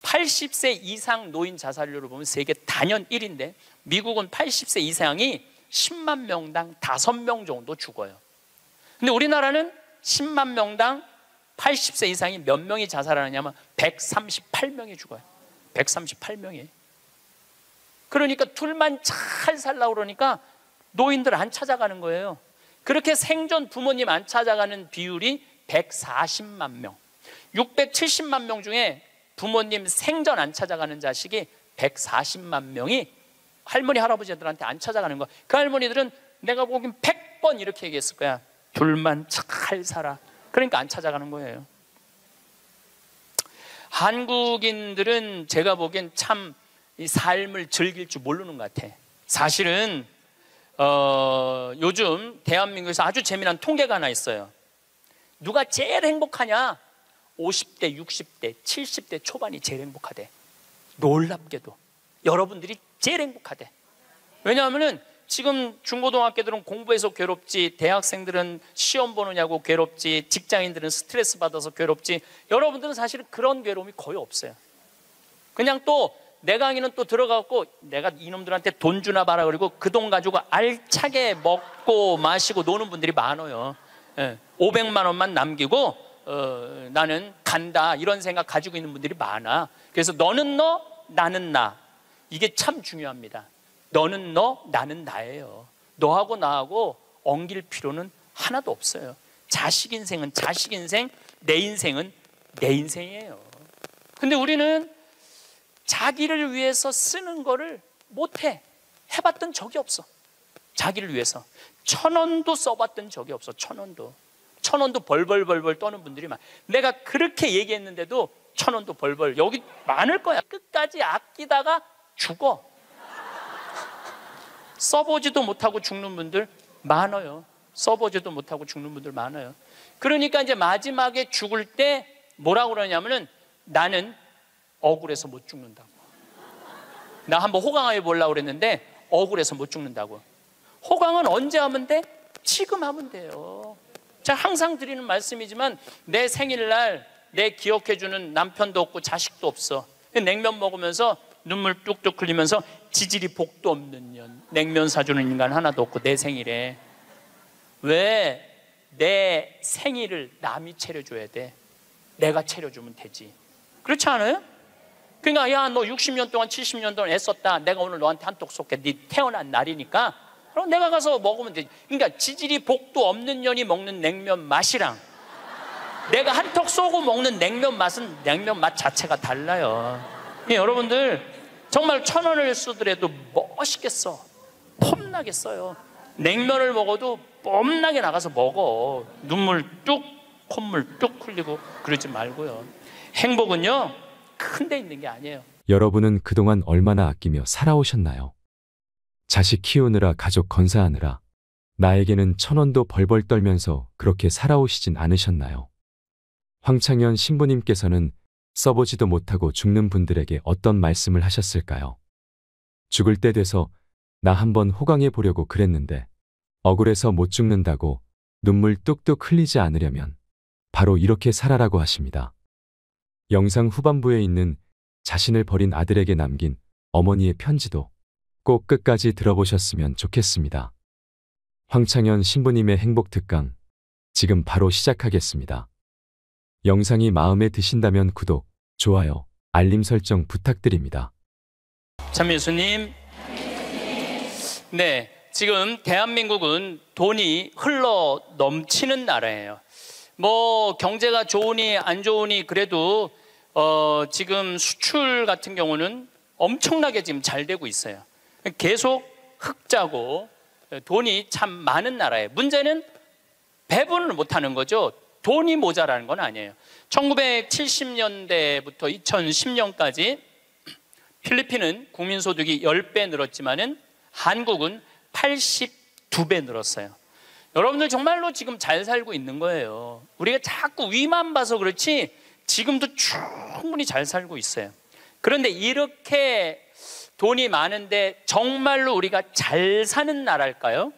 80세 이상 노인 자살률을 보면 세계 단연 1위인데 미국은 80세 이상이 10만 명당 5명 정도 죽어요. 근데 우리나라는 10만 명당 80세 이상이 몇 명이 자살하느냐면 138명이 죽어요. 138명이. 그러니까 둘만 잘 살라고 그러니까 노인들 안 찾아가는 거예요. 그렇게 생전 부모님 안 찾아가는 비율이 140만 명. 670만 명 중에 부모님 생전 안 찾아가는 자식이 140만 명이 할머니 할아버지들한테 안 찾아가는 거야. 그 할머니들은 내가 보기엔 100번 이렇게 얘기했을 거야. 둘만 잘 살아. 그러니까 안 찾아가는 거예요. 한국인들은 제가 보기엔 참 이 삶을 즐길 줄 모르는 것 같아. 사실은 요즘 대한민국에서 아주 재미난 통계가 하나 있어요. 누가 제일 행복하냐? 50대, 60대, 70대 초반이 제일 행복하대. 놀랍게도 여러분들이 제일 행복하대. 왜냐하면 지금 중고등학교들은 공부해서 괴롭지, 대학생들은 시험 보느냐고 괴롭지, 직장인들은 스트레스 받아서 괴롭지, 여러분들은 사실은 그런 괴로움이 거의 없어요. 그냥 또 내 강의는 또 들어가고 내가 이놈들한테 돈 주나 봐라 그리고 그 돈 가지고 알차게 먹고 마시고 노는 분들이 많아요. 500만 원만 남기고 나는 간다 이런 생각 가지고 있는 분들이 많아. 그래서 너는 너, 나는 나. 이게 참 중요합니다. 너는 너, 나는 나예요. 너하고 나하고 엉길 필요는 하나도 없어요. 자식 인생은 자식 인생, 내 인생은 내 인생이에요. 근데 우리는 자기를 위해서 쓰는 거를 못해. 해봤던 적이 없어. 자기를 위해서 1,000원도 써봤던 적이 없어. 1,000원도 벌벌 떠는 분들이 많아. 내가 그렇게 얘기했는데도 1,000원도 벌벌. 여기 많을 거야. 끝까지 아끼다가 죽어. 써보지도 못하고 죽는 분들 많아요. 써보지도 못하고 죽는 분들 많아요. 그러니까 이제 마지막에 죽을 때 뭐라고 그러냐면은 나는 억울해서 못 죽는다고. 나 한번 호강해 보려고 그랬는데 억울해서 못 죽는다고. 호강은 언제 하면 돼? 지금 하면 돼요. 제가 항상 드리는 말씀이지만 내 생일날 내 기억해주는 남편도 없고 자식도 없어. 냉면 먹으면서 눈물 뚝뚝 흘리면서 지질이 복도 없는 년, 냉면 사주는 인간 하나도 없고 내 생일에 왜 내 생일을 남이 차려줘야 돼? 내가 차려주면 되지. 그렇지 않아요? 그러니까 야, 너 60년 동안 70년 동안 애썼다. 내가 오늘 너한테 한턱 쏠게. 네 태어난 날이니까 그럼 내가 가서 먹으면 되지. 그러니까 지질이 복도 없는 년이 먹는 냉면 맛이랑 내가 한턱 쏘고 먹는 냉면 맛은 냉면 맛 자체가 달라요. 여러분들 정말 1,000원을 쓰더라도 멋있게 써. 폼나게 써요. 냉면을 먹어도 뽐나게 나가서 먹어. 눈물 뚝 콧물 뚝 흘리고 그러지 말고요. 행복은요 큰 데 있는 게 아니에요. 여러분은 그동안 얼마나 아끼며 살아오셨나요? 자식 키우느라 가족 건사하느라 나에게는 1,000원도 벌벌 떨면서 그렇게 살아오시진 않으셨나요? 황창현 신부님께서는 써보지도 못하고 죽는 분들에게 어떤 말씀을 하셨을까요? 죽을 때 돼서 나 한번 호강해 보려고 그랬는데 억울해서 못 죽는다고 눈물 뚝뚝 흘리지 않으려면 바로 이렇게 살아라고 하십니다. 영상 후반부에 있는 자신을 버린 아들에게 남긴 어머니의 편지도 꼭 끝까지 들어보셨으면 좋겠습니다. 황창현 신부님의 행복 특강 지금 바로 시작하겠습니다. 영상이 마음에 드신다면 구독, 좋아요, 알림 설정 부탁드립니다. 참 예수님, 네, 지금 대한민국은 돈이 흘러 넘치는 나라예요. 뭐 경제가 좋으니 안 좋으니 그래도 지금 수출 같은 경우는 엄청나게 지금 잘 되고 있어요. 계속 흑자고 돈이 참 많은 나라예요. 문제는 배분을 못하는 거죠. 돈이 모자라는 건 아니에요. 1970년대부터 2010년까지 필리핀은 국민소득이 10배 늘었지만은 한국은 82배 늘었어요. 여러분들 정말로 지금 잘 살고 있는 거예요. 우리가 자꾸 위만 봐서 그렇지 지금도 충분히 잘 살고 있어요. 그런데 이렇게 돈이 많은데 정말로 우리가 잘 사는 나라일까요?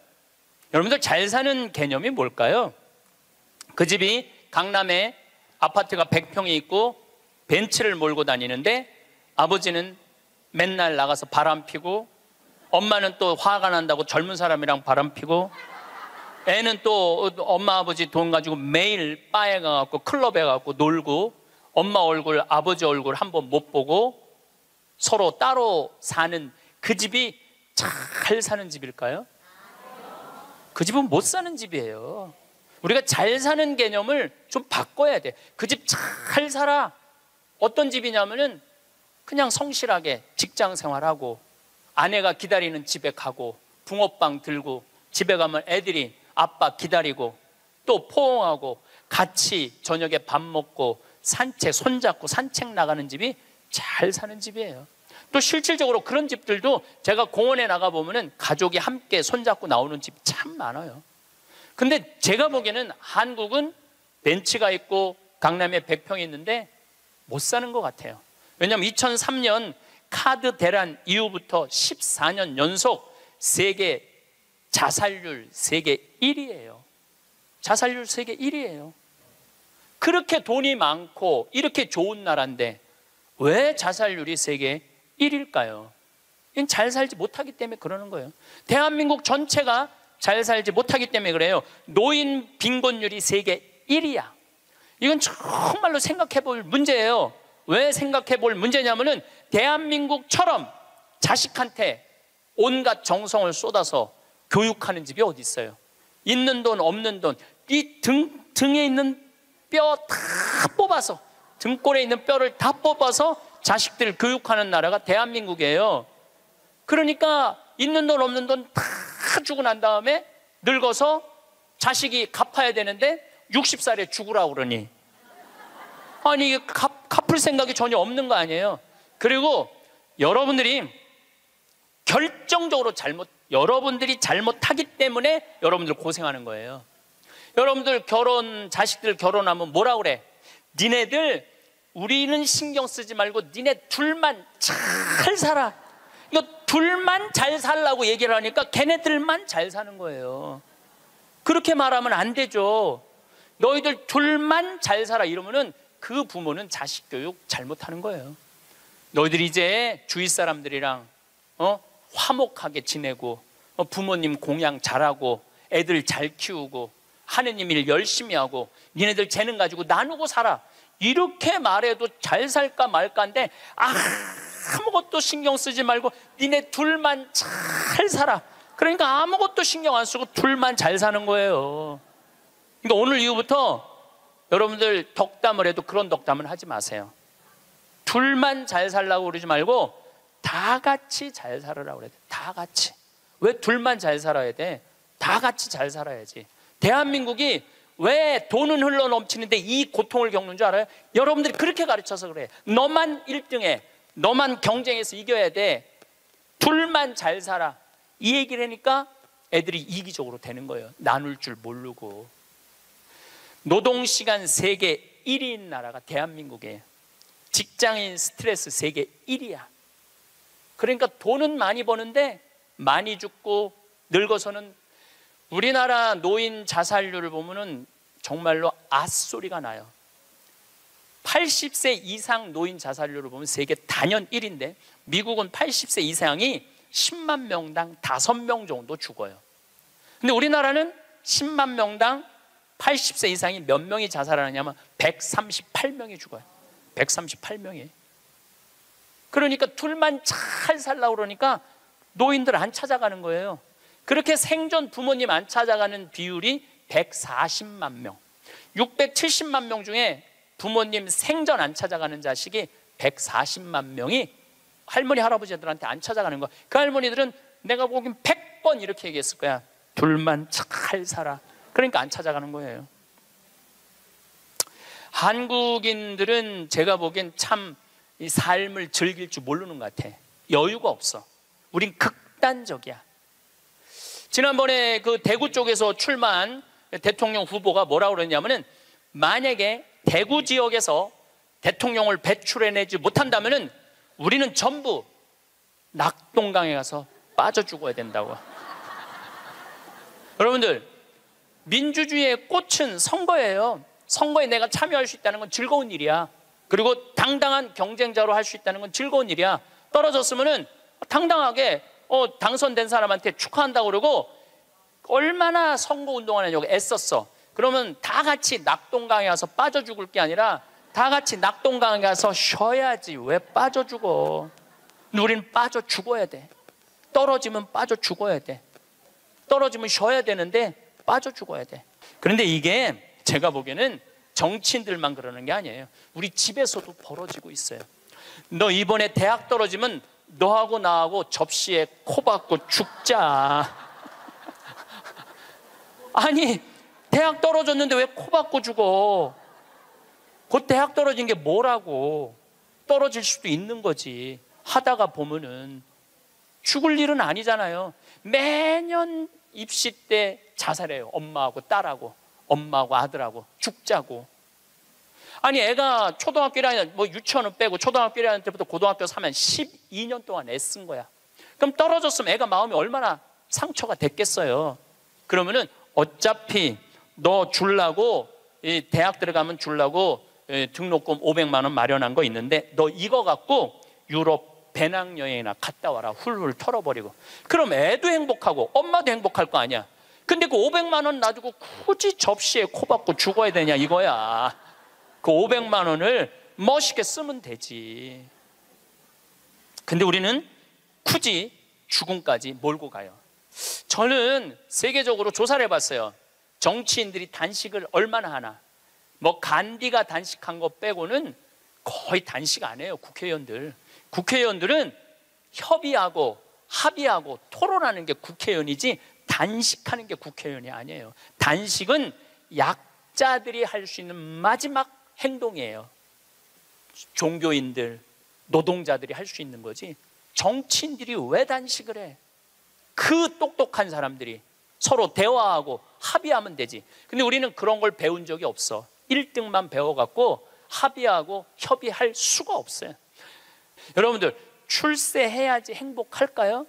여러분들 잘 사는 개념이 뭘까요? 그 집이 강남에 아파트가 100평이 있고 벤츠를 몰고 다니는데 아버지는 맨날 나가서 바람 피고, 엄마는 또 화가 난다고 젊은 사람이랑 바람 피고, 애는 또 엄마 아버지 돈 가지고 매일 바에 가갖고 클럽에 가갖고 놀고, 엄마 얼굴 아버지 얼굴 한번 못 보고 서로 따로 사는 그 집이 잘 사는 집일까요? 그 집은 못 사는 집이에요. 우리가 잘 사는 개념을 좀 바꿔야 돼. 그 집 잘 살아. 어떤 집이냐면은 그냥 성실하게 직장 생활하고, 아내가 기다리는 집에 가고, 붕어빵 들고, 집에 가면 애들이 아빠 기다리고, 또 포옹하고, 같이 저녁에 밥 먹고, 산책, 손잡고 산책 나가는 집이 잘 사는 집이에요. 또 실질적으로 그런 집들도 제가 공원에 나가보면은 가족이 함께 손잡고 나오는 집 참 많아요. 근데 제가 보기에는 한국은 벤츠가 있고 강남에 100평이 있는데 못 사는 것 같아요. 왜냐하면 2003년 카드 대란 이후부터 14년 연속 세계 자살률 세계 1위예요. 자살률 세계 1위예요. 그렇게 돈이 많고 이렇게 좋은 나라인데 왜 자살률이 세계 1위일까요? 이건 잘 살지 못하기 때문에 그러는 거예요. 대한민국 전체가 잘 살지 못하기 때문에 그래요. 노인 빈곤율이 세계 1위야. 이건 정말로 생각해 볼 문제예요. 왜 생각해 볼 문제냐면은 대한민국처럼 자식한테 온갖 정성을 쏟아서 교육하는 집이 어디 있어요? 있는 돈 없는 돈, 이 등에 있는 뼈 다 뽑아서, 등골에 있는 뼈를 다 뽑아서 자식들 교육하는 나라가 대한민국이에요. 그러니까 있는 돈 없는 돈 다 주고 난 다음에 늙어서 자식이 갚아야 되는데 60살에 죽으라고 그러니, 아니 이게 갚을 생각이 전혀 없는 거 아니에요. 그리고 여러분들이 결정적으로 여러분들이 잘못하기 때문에 여러분들 고생하는 거예요. 여러분들 자식들 결혼하면 뭐라 그래? 니네들 우리는 신경 쓰지 말고 니네 둘만 잘 살아. 이거 둘만 잘 살라고 얘기를 하니까 걔네들만 잘 사는 거예요. 그렇게 말하면 안 되죠. 너희들 둘만 잘 살아 이러면은 그 부모는 자식 교육 잘못하는 거예요. 너희들 이제 주위 사람들이랑 화목하게 지내고, 부모님 공양 잘하고, 애들 잘 키우고, 하느님 일 열심히 하고, 니네들 재능 가지고 나누고 살아. 이렇게 말해도 잘 살까 말까인데 아무것도 신경 쓰지 말고 니네 둘만 잘 살아. 그러니까 아무것도 신경 안 쓰고 둘만 잘 사는 거예요. 그러니까 오늘 이후부터 여러분들 덕담을 해도 그런 덕담을 하지 마세요. 둘만 잘 살라고 그러지 말고 다 같이 잘 살으라고 그래야 돼. 다 같이. 왜 둘만 잘 살아야 돼? 다 같이 잘 살아야지. 대한민국이 왜 돈은 흘러 넘치는데 이 고통을 겪는 줄 알아요? 여러분들이 그렇게 가르쳐서 그래. 너만 1등해. 너만 경쟁해서 이겨야 돼. 둘만 잘 살아. 이 얘기를 하니까 애들이 이기적으로 되는 거예요. 나눌 줄 모르고. 노동시간 세계 1위인 나라가 대한민국이에요. 직장인 스트레스 세계 1위야. 그러니까 돈은 많이 버는데 많이 죽고 늙어서는, 우리나라 노인 자살률을 보면은 정말로 앗소리가 나요. 80세 이상 노인 자살률을 보면 세계 단연 1위인데 미국은 80세 이상이 10만 명당 5명 정도 죽어요. 근데 우리나라는 10만 명당 80세 이상이 몇 명이 자살하느냐면 138명이 죽어요. 138명이. 그러니까 둘만 잘 살라고 그러니까 노인들 안 찾아가는 거예요. 그렇게 생존 부모님 안 찾아가는 비율이 140만 명. 670만 명 중에 부모님 생전 안 찾아가는 자식이 140만 명이 할머니 할아버지들한테 안 찾아가는 거야. 그 할머니들은 내가 보기엔 100번 이렇게 얘기했을 거야. 둘만 잘 살아. 그러니까 안 찾아가는 거예요. 한국인들은 제가 보기엔 참 이 삶을 즐길 줄 모르는 것 같아. 여유가 없어. 우린 극단적이야. 지난번에 그 대구 쪽에서 출마한 대통령 후보가 뭐라고 그러냐면은, 만약에 대구 지역에서 대통령을 배출해내지 못한다면은 우리는 전부 낙동강에 가서 빠져 죽어야 된다고. 여러분들, 민주주의의 꽃은 선거예요. 선거에 내가 참여할 수 있다는 건 즐거운 일이야. 그리고 당당한 경쟁자로 할 수 있다는 건 즐거운 일이야. 떨어졌으면은 당당하게 당선된 사람한테 축하한다고 그러고, 얼마나 선거운동을 하냐고 애썼어. 그러면 다 같이 낙동강에 가서 빠져 죽을 게 아니라 다 같이 낙동강에 가서 쉬어야지. 왜 빠져 죽어? 우리는 빠져 죽어야 돼. 떨어지면 빠져 죽어야 돼. 떨어지면 쉬어야 되는데 빠져 죽어야 돼. 그런데 이게 제가 보기에는 정치인들만 그러는 게 아니에요. 우리 집에서도 벌어지고 있어요. 너 이번에 대학 떨어지면 너하고 나하고 접시에 코 박고 죽자. 아니, 대학 떨어졌는데 왜 코 박고 죽어? 곧 대학 떨어진 게 뭐라고. 떨어질 수도 있는 거지. 하다가 보면은 죽을 일은 아니잖아요. 매년 입시 때 자살해요. 엄마하고 딸하고, 엄마하고 아들하고 죽자고. 아니, 애가 초등학교 1학년, 뭐 유치원은 빼고 초등학교 1학년 때부터 고등학교 3학년 12년 동안 애쓴 거야. 그럼 떨어졌으면 애가 마음이 얼마나 상처가 됐겠어요. 그러면은 어차피 너 주려고, 대학 들어가면 주려고 등록금 500만 원 마련한 거 있는데 너 이거 갖고 유럽 배낭여행이나 갔다 와라. 훌훌 털어버리고. 그럼 애도 행복하고 엄마도 행복할 거 아니야. 근데 그 500만 원 놔두고 굳이 접시에 코 박고 죽어야 되냐 이거야. 그 500만 원을 멋있게 쓰면 되지. 근데 우리는 굳이 죽음까지 몰고 가요. 저는 세계적으로 조사를 해봤어요. 정치인들이 단식을 얼마나 하나. 뭐 간디가 단식한 거 빼고는 거의 단식 안 해요. 국회의원들은 협의하고 합의하고 토론하는 게 국회의원이지 단식하는 게 국회의원이 아니에요. 단식은 약자들이 할 수 있는 마지막 행동이에요. 종교인들, 노동자들이 할 수 있는 거지. 정치인들이 왜 단식을 해? 그 똑똑한 사람들이 서로 대화하고 합의하면 되지. 근데 우리는 그런 걸 배운 적이 없어. 1등만 배워갖고 합의하고 협의할 수가 없어요. 여러분들, 출세해야지 행복할까요?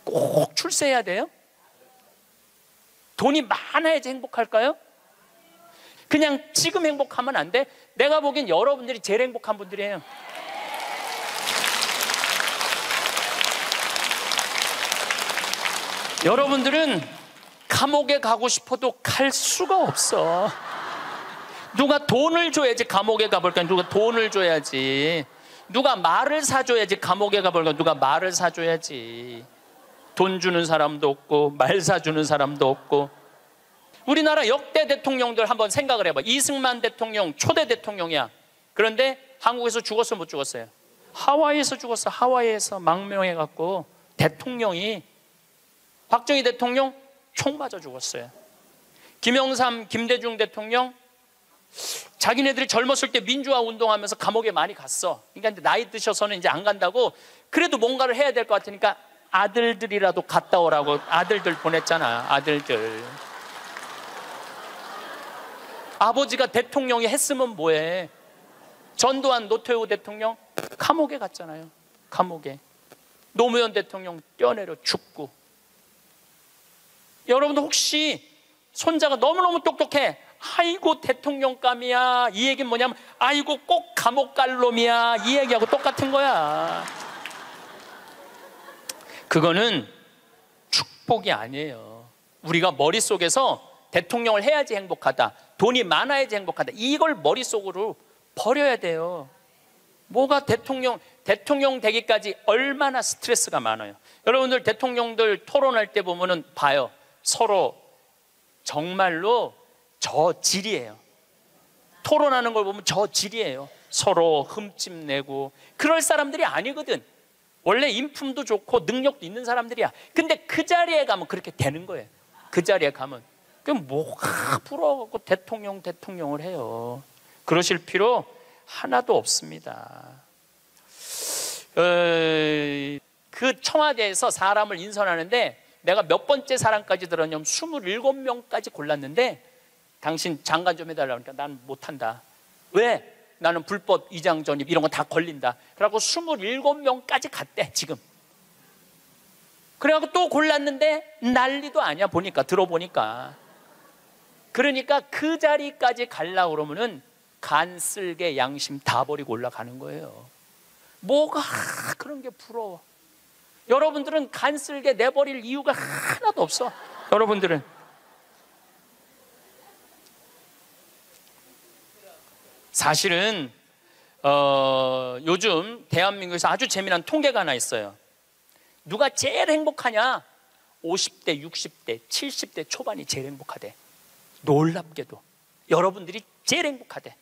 꼭 출세해야 돼요? 돈이 많아야지 행복할까요? 그냥 지금 행복하면 안 돼? 내가 보기엔 여러분들이 제일 행복한 분들이에요. 여러분들은 감옥에 가고 싶어도 갈 수가 없어. 누가 돈을 줘야지 감옥에 가볼까? 누가 돈을 줘야지. 누가 말을 사줘야지 감옥에 가볼까? 누가 말을 사줘야지. 돈 주는 사람도 없고 말 사주는 사람도 없고. 우리나라 역대 대통령들 한번 생각을 해봐. 이승만 대통령 초대 대통령이야. 그런데 한국에서 죽었어 못 죽었어요? 하와이에서 죽었어. 하와이에서 망명해갖고 대통령이. 박정희 대통령 총 맞아 죽었어요. 김영삼, 김대중 대통령 자기네들이 젊었을 때 민주화 운동하면서 감옥에 많이 갔어. 그러니까 나이 드셔서는 이제 안 간다고. 그래도 뭔가를 해야 될 것 같으니까 아들들이라도 갔다 오라고 아들들 보냈잖아. 아들들. 아버지가 대통령이 했으면 뭐해. 전두환, 노태우 대통령 감옥에 갔잖아요. 감옥에. 노무현 대통령 뛰어내려 죽고. 여러분들 혹시 손자가 너무너무 똑똑해. 아이고 대통령감이야. 이 얘기는 뭐냐면 아이고 꼭 감옥 갈 놈이야. 이 얘기하고 똑같은 거야. 그거는 축복이 아니에요. 우리가 머릿속에서 대통령을 해야지 행복하다, 돈이 많아야지 행복하다, 이걸 머릿속으로 버려야 돼요. 뭐가 대통령 되기까지 얼마나 스트레스가 많아요. 여러분들 대통령들 토론할 때 보면은 봐요. 서로 정말로 저질이에요. 토론하는 걸 보면 저질이에요. 서로 흠집내고. 그럴 사람들이 아니거든. 원래 인품도 좋고 능력도 있는 사람들이야. 근데 그 자리에 가면 그렇게 되는 거예요. 그 자리에 가면. 그럼 뭐가 부러워갖고 대통령을 해요. 그러실 필요 하나도 없습니다. 그 청와대에서 사람을 인선하는데 내가 몇 번째 사람까지 들었냐면 27명까지 골랐는데 당신 장관 좀 해달라고 하니까 난 못한다. 왜? 나는 불법 위장 전입 이런 거 다 걸린다. 그래갖고 27명까지 갔대 지금. 그래갖고 또 골랐는데 난리도 아니야. 보니까 들어보니까. 그러니까 그 자리까지 가려고 그러면은 간, 쓸개, 양심 다 버리고 올라가는 거예요. 뭐가 그런 게 부러워. 여러분들은 간, 쓸개 내버릴 이유가 하나도 없어. 여러분들은 사실은 요즘 대한민국에서 아주 재미난 통계가 하나 있어요. 누가 제일 행복하냐? 50대, 60대, 70대 초반이 제일 행복하대. 놀랍게도 여러분들이 제일 행복하대.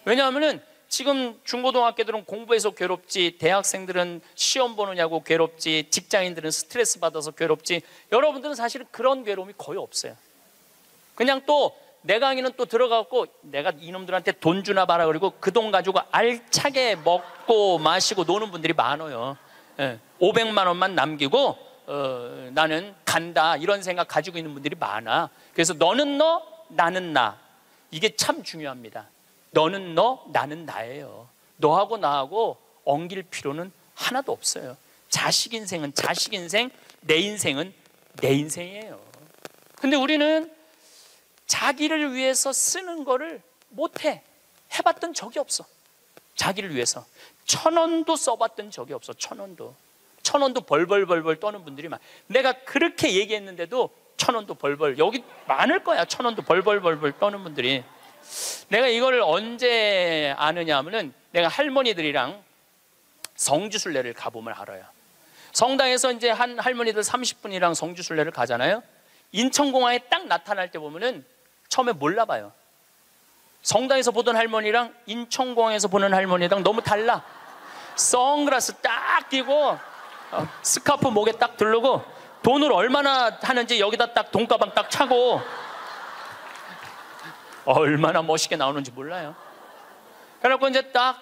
왜냐하면은 지금 중고등학교들은 공부해서 괴롭지, 대학생들은 시험 보느냐고 괴롭지, 직장인들은 스트레스 받아서 괴롭지, 여러분들은 사실은 그런 괴로움이 거의 없어요. 그냥 또 내 강의는 또 들어가고 내가 이놈들한테 돈 주나 봐라, 그리고 그 돈 가지고 알차게 먹고 마시고 노는 분들이 많아요. 500만 원만 남기고 나는 간다, 이런 생각 가지고 있는 분들이 많아. 그래서 너는 너, 나는 나, 이게 참 중요합니다. 너는 너, 나는 나예요. 너하고 나하고 엉길 필요는 하나도 없어요. 자식 인생은 자식 인생, 내 인생은 내 인생이에요. 근데 우리는 자기를 위해서 쓰는 거를 못해. 해봤던 적이 없어. 자기를 위해서 1,000원도 써봤던 적이 없어. 1,000원도 벌벌벌벌 떠는 분들이 많아. 내가 그렇게 얘기했는데도 1,000원도 벌벌, 여기 많을 거야. 1,000원도 벌벌벌벌 떠는 분들이. 내가 이걸 언제 아느냐 하면은 내가 할머니들이랑 성지순례를 가보면 알아요. 성당에서 이제 한 할머니들 30분이랑 성지순례를 가잖아요. 인천공항에 딱 나타날 때 보면은 처음에 몰라봐요. 성당에서 보던 할머니랑 인천공항에서 보는 할머니랑 너무 달라. 선글라스 딱 끼고 스카프 목에 딱 두르고 돈을 얼마나 하는지 여기다 딱 돈가방 딱 차고 얼마나 멋있게 나오는지 몰라요. 그래갖고 이제 딱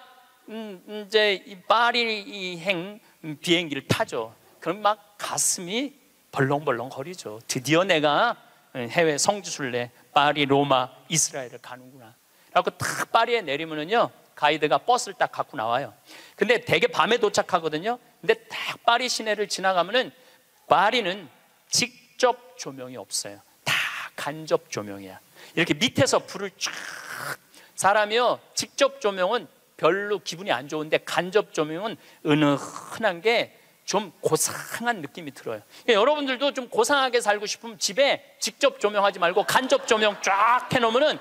이제 이 파리행 비행기를 타죠. 그럼 막 가슴이 벌렁벌렁 거리죠. 드디어 내가 해외 성지순례 파리, 로마, 이스라엘을 가는구나. 그래갖고 딱 파리에 내리면은요, 가이드가 버스를 딱 갖고 나와요. 근데 되게 밤에 도착하거든요. 근데 딱 파리 시내를 지나가면은 파리는 직접 조명이 없어요. 다 간접 조명이야. 이렇게 밑에서 불을 쫙, 사람이요 직접 조명은 별로 기분이 안 좋은데 간접 조명은 은은한 게 좀 고상한 느낌이 들어요. 그러니까 여러분들도 좀 고상하게 살고 싶으면 집에 직접 조명하지 말고 간접 조명 쫙 해놓으면은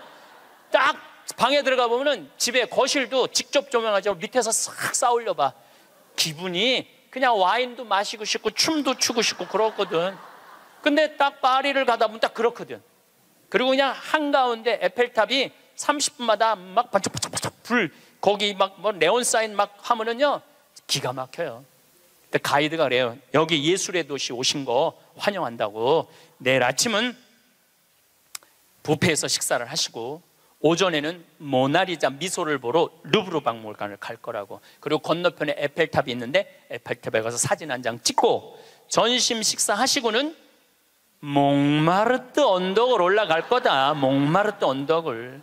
딱 방에 들어가 보면은 집에 거실도 직접 조명하지 말고 밑에서 싹 쌓으려 봐. 기분이 그냥 와인도 마시고 싶고 춤도 추고 싶고 그렇거든. 근데 딱 파리를 가다 보면 딱 그렇거든. 그리고 그냥 한가운데 에펠탑이 30분마다 막 반짝반짝반짝 불, 거기 막 뭐 네온 사인 막 하면은요 기가 막혀요. 근데 가이드가 그래요. 여기 예술의 도시 오신 거 환영한다고. 내일 아침은 뷔페에서 식사를 하시고 오전에는 모나리자 미소를 보러 루브르 박물관을 갈 거라고. 그리고 건너편에 에펠탑이 있는데 에펠탑에 가서 사진 한 장 찍고 점심 식사하시고는 몽마르트 언덕을 올라갈 거다. 몽마르트 언덕을.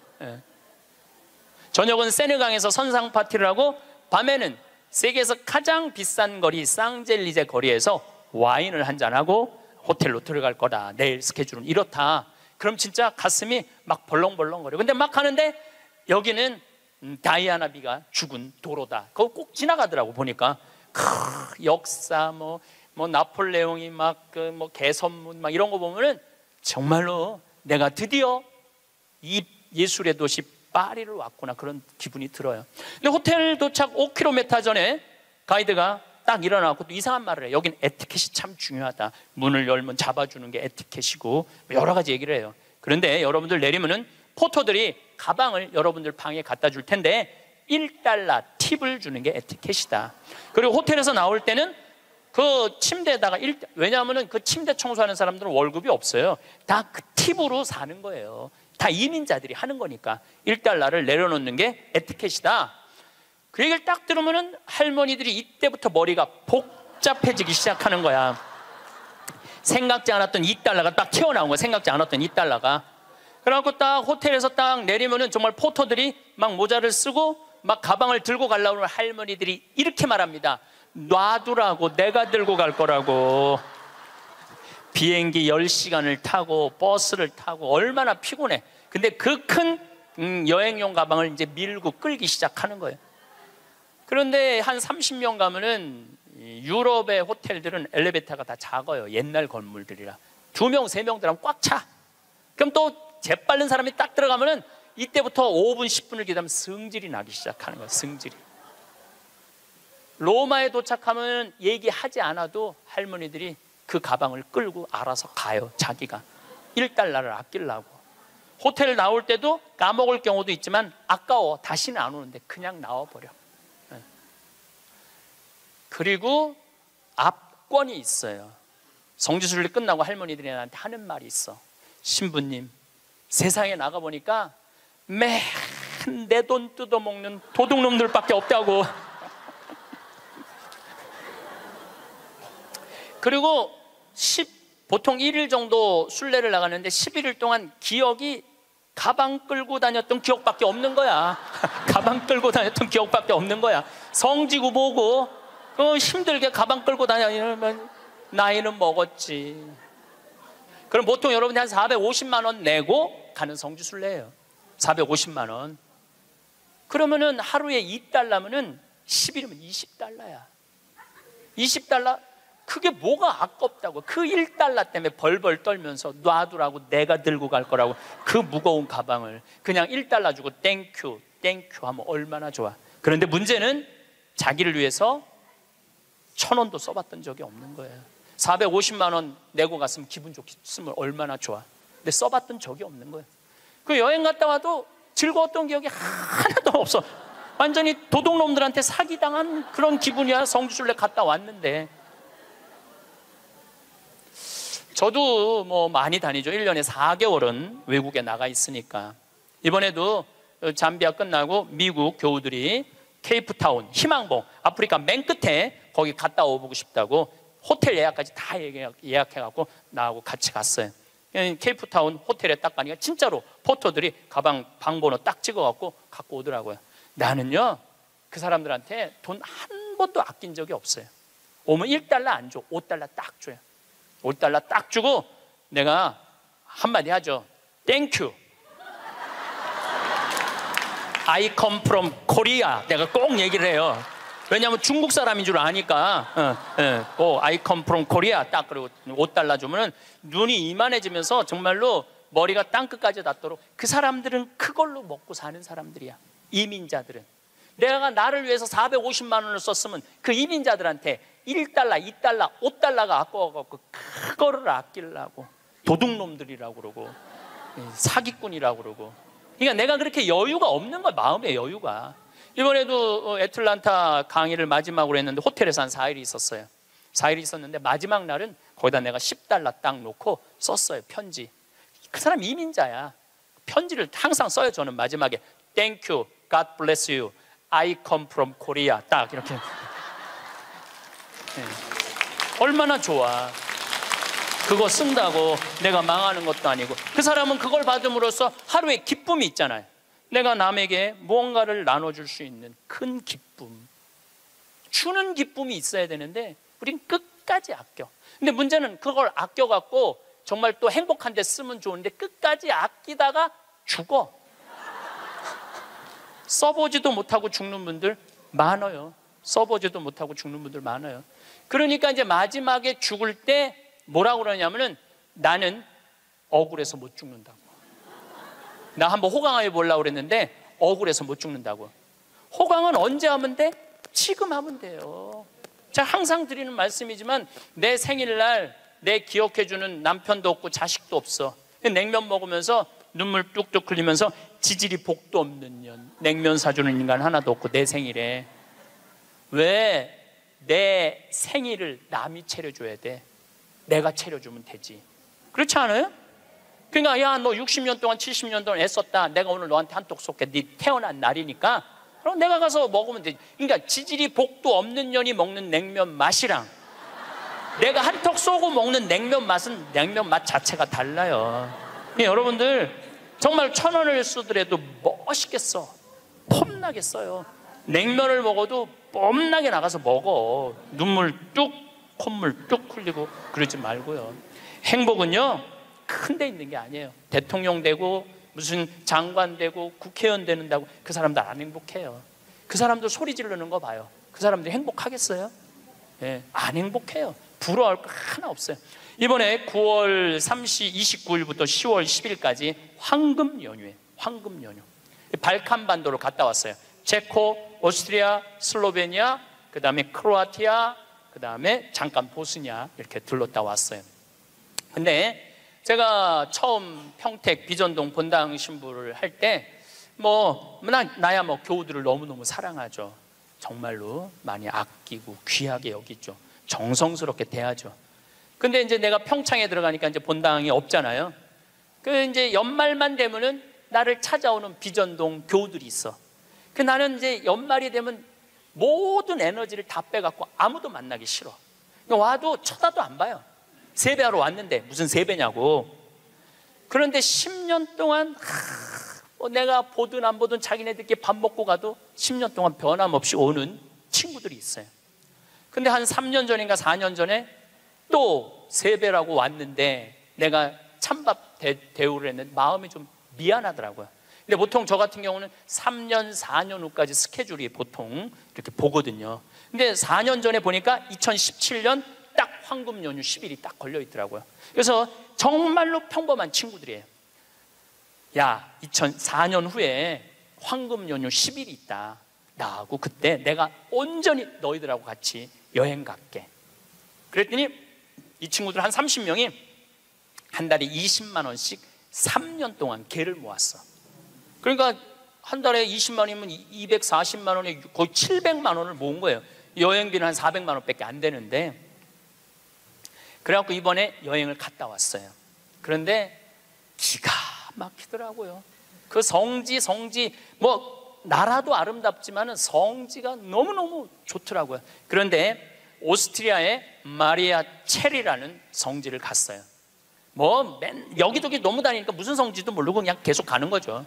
저녁은 세느강에서 선상 파티를 하고 밤에는 세계에서 가장 비싼 거리 쌍젤리제 거리에서 와인을 한잔하고 호텔로 들어갈 거다. 내일 스케줄은 이렇다. 그럼 진짜 가슴이 막 벌렁벌렁거려. 근데 막 하는데 여기는 다이아나비가 죽은 도로다. 그거 꼭 지나가더라고. 보니까 역사 뭐 나폴레옹이 막 그 뭐 개선문 막 이런 거 보면은 정말로 내가 드디어 이 예술의 도시 파리를 왔구나, 그런 기분이 들어요. 근데 호텔 도착 5km 전에 가이드가 딱 일어나고 또 이상한 말을 해요. 여긴 에티켓이 참 중요하다. 문을 열면 잡아주는 게 에티켓이고 여러 가지 얘기를 해요. 그런데 여러분들 내리면은 포토들이 가방을 여러분들 방에 갖다 줄 텐데 $1 팁을 주는 게 에티켓이다. 그리고 호텔에서 나올 때는 그 침대에다가 왜냐하면 그 침대 청소하는 사람들은 월급이 없어요. 다 그 팁으로 사는 거예요. 다 이민자들이 하는 거니까 $1를 내려놓는 게 에티켓이다. 그 얘기를 딱 들으면은 할머니들이 이때부터 머리가 복잡해지기 시작하는 거야. 생각지 않았던 $2가 딱 튀어나온 거야. 생각지 않았던 $2가. 그래갖고 딱 호텔에서 딱 내리면은 정말 포터들이 막 모자를 쓰고 막 가방을 들고 가려고 하면 할머니들이 이렇게 말합니다. 놔두라고, 내가 들고 갈 거라고. 비행기 10시간을 타고 버스를 타고 얼마나 피곤해. 근데 그 큰 여행용 가방을 이제 밀고 끌기 시작하는 거예요. 그런데 한 30년 가면은 유럽의 호텔들은 엘리베이터가 다 작아요. 옛날 건물들이라 2명, 3명 들어가면 꽉 차. 그럼 또 재빠른 사람이 딱 들어가면은 이때부터 5분, 10분을 기다리면 승질이 나기 시작하는 거예요. 승질이. 로마에 도착하면 얘기하지 않아도 할머니들이 그 가방을 끌고 알아서 가요. 자기가 1달러를 아끼려고. 호텔 나올 때도 까먹을 경우도 있지만 아까워. 다시는 안 오는데 그냥 나와버려. 그리고 압권이 있어요. 성지순례 끝나고 할머니들이 나한테 하는 말이 있어. 신부님, 세상에 나가보니까 매일 내 돈 뜯어먹는 도둑놈들밖에 없다고. 그리고 보통 1일 정도 순례를 나가는데 11일 동안 기억이 가방 끌고 다녔던 기억밖에 없는 거야. 가방 끌고 다녔던 기억밖에 없는 거야. 성지고 뭐고 힘들게 가방 끌고 다니면 나이는 먹었지. 그럼 보통 여러분이 한 450만 원 내고 가는 성지순례예요. 450만 원. 그러면은 하루에 2달러면은 10일이면 20달러야. 20달러? 그게 뭐가 아깝다고. 그 1달러 때문에 벌벌 떨면서 놔두라고, 내가 들고 갈 거라고 그 무거운 가방을 그냥 1달러 주고 땡큐 땡큐 하면 얼마나 좋아. 그런데 문제는 자기를 위해서 1,000원도 써봤던 적이 없는 거예요. 450만 원 내고 갔으면 기분 좋겠으면 얼마나 좋아. 근데 써봤던 적이 없는 거예요. 그 여행 갔다 와도 즐거웠던 기억이 하나도 없어. 완전히 도둑놈들한테 사기당한 그런 기분이야. 성지순례 갔다 왔는데. 저도 뭐 많이 다니죠. 1년에 4개월은 외국에 나가 있으니까. 이번에도 잠비아 끝나고 미국 교우들이 케이프타운, 희망봉, 아프리카 맨 끝에 거기 갔다 오고 싶다고 호텔 예약까지 다 예약해갖고 나하고 같이 갔어요. 케이프타운 호텔에 딱 가니까 진짜로 포터들이 가방 방번호 딱 찍어갖고 갖고 오더라고요. 나는요 그 사람들한테 돈 한 번도 아낀 적이 없어요. 오면 1달러 안 줘. 5달러 딱 줘요. 5달러 딱 주고 내가 한마디 하죠. 땡큐. I come from Korea. 내가 꼭 얘기를 해요. 왜냐하면 중국 사람인 줄 아니까. I come from Korea. 딱 그리고 5달러 주면은 눈이 이만해지면서 정말로 머리가 땅끝까지 닿도록. 그 사람들은 그걸로 먹고 사는 사람들이야. 이민자들은. 내가 나를 위해서 450만 원을 썼으면 그 이민자들한테 1달러, 2달러, 5달러가 아까워갖고 그거를 아끼려고. 도둑놈들이라고 그러고 사기꾼이라고 그러고. 그러니까 내가 그렇게 여유가 없는 거야. 마음의 여유가. 이번에도 애틀란타 강의를 마지막으로 했는데 호텔에서 한 4일 있었어요. 4일 있었는데 마지막 날은 거기다 내가 10달러 딱 놓고 썼어요. 편지. 그 사람 이민자야. 편지를 항상 써요. 저는 마지막에 Thank you, God bless you, I come from Korea. 딱 이렇게. 네. 얼마나 좋아. 그거 쓴다고 내가 망하는 것도 아니고. 그 사람은 그걸 받음으로써 하루에 기쁨이 있잖아요. 내가 남에게 무언가를 나눠줄 수 있는 큰 기쁨, 주는 기쁨이 있어야 되는데 우린 끝까지 아껴. 근데 문제는 그걸 아껴갖고 정말 또 행복한 데 쓰면 좋은데 끝까지 아끼다가 죽어. 써보지도 못하고 죽는 분들 많아요. 써보지도 못하고 죽는 분들 많아요. 그러니까 이제 마지막에 죽을 때 뭐라고 그러냐면은 나는 억울해서 못 죽는다고. 나 한번 호강해 보려고 그랬는데 억울해서 못 죽는다고. 호강은 언제 하면 돼? 지금 하면 돼요. 제가 항상 드리는 말씀이지만 내 생일날 내 기억해주는 남편도 없고 자식도 없어. 냉면 먹으면서 눈물 뚝뚝 흘리면서 지질이 복도 없는 년, 냉면 사주는 인간 하나도 없고 내 생일에 왜 내 생일을 남이 차려줘야 돼? 내가 차려주면 되지. 그렇지 않아요? 그러니까 야, 너 60년 동안 70년 동안 애썼다. 내가 오늘 너한테 한턱 쏠게. 네 태어난 날이니까 그럼 내가 가서 먹으면 되지. 그러니까 지질이 복도 없는 년이 먹는 냉면 맛이랑 내가 한턱 쏘고 먹는 냉면 맛은 냉면 맛 자체가 달라요. 여러분들 정말 1,000원을 쓰더라도 멋있게 써. 폼나게 써요. 냉면을 먹어도 뽐나게 나가서 먹어. 눈물 뚝 콧물 뚝 흘리고 그러지 말고요. 행복은요 큰 데 있는 게 아니에요. 대통령 되고 무슨 장관 되고 국회의원 되는다고 그 사람들 안 행복해요. 그 사람들 소리 지르는 거 봐요. 그 사람들이 행복하겠어요? 예, 안 행복해요. 부러워할 거 하나 없어요. 이번에 9월 29일부터 10월 10일까지 황금 연휴에 황금 연휴. 발칸반도로 갔다 왔어요. 체코, 오스트리아, 슬로베니아, 그 다음에 크로아티아, 그 다음에 잠깐 보스니아 이렇게 들렀다 왔어요. 근데 제가 처음 평택 비전동 본당 신부를 할 때 나야 교우들을 너무너무 사랑하죠. 정말로 많이 아끼고 귀하게 여기죠. 정성스럽게 대하죠. 근데 이제 내가 평창에 들어가니까 이제 본당이 없잖아요. 그 이제 연말만 되면은 나를 찾아오는 비전동 교우들이 있어. 그 나는 이제 연말이 되면 모든 에너지를 다 빼갖고 아무도 만나기 싫어. 와도 쳐다도 안 봐요. 세배하러 왔는데 무슨 세배냐고. 그런데 10년 동안 내가 보든 안 보든 자기네들끼리 밥 먹고 가도 10년 동안 변함없이 오는 친구들이 있어요. 근데 한 3년 전인가 4년 전에 또 세배라고 왔는데 내가 찬밥 대우를 했는데 마음이 좀 미안하더라고요. 근데 보통 저 같은 경우는 3년, 4년 후까지 스케줄이 보통 이렇게 보거든요. 근데 4년 전에 보니까 2017년 딱 황금 연휴 10일이 딱 걸려 있더라고요. 그래서 정말로 평범한 친구들이에요. 야, 2004년 후에 황금 연휴 10일이 있다. 나하고 그때 내가 온전히 너희들하고 같이 여행 갈게. 그랬더니 이 친구들 한 30명이 한 달에 20만 원씩 3년 동안 개를 모았어. 그러니까 한 달에 20만 원이면 240만 원에 거의 700만 원을 모은 거예요. 여행비는 한 400만 원밖에 안 되는데. 그래갖고 이번에 여행을 갔다 왔어요. 그런데 기가 막히더라고요. 그 성지 나라도 아름답지만 성지가 너무너무 좋더라고요. 그런데 오스트리아의 마리아 체리라는 성지를 갔어요. 여기저기 너무 다니니까 무슨 성지도 모르고 그냥 계속 가는 거죠.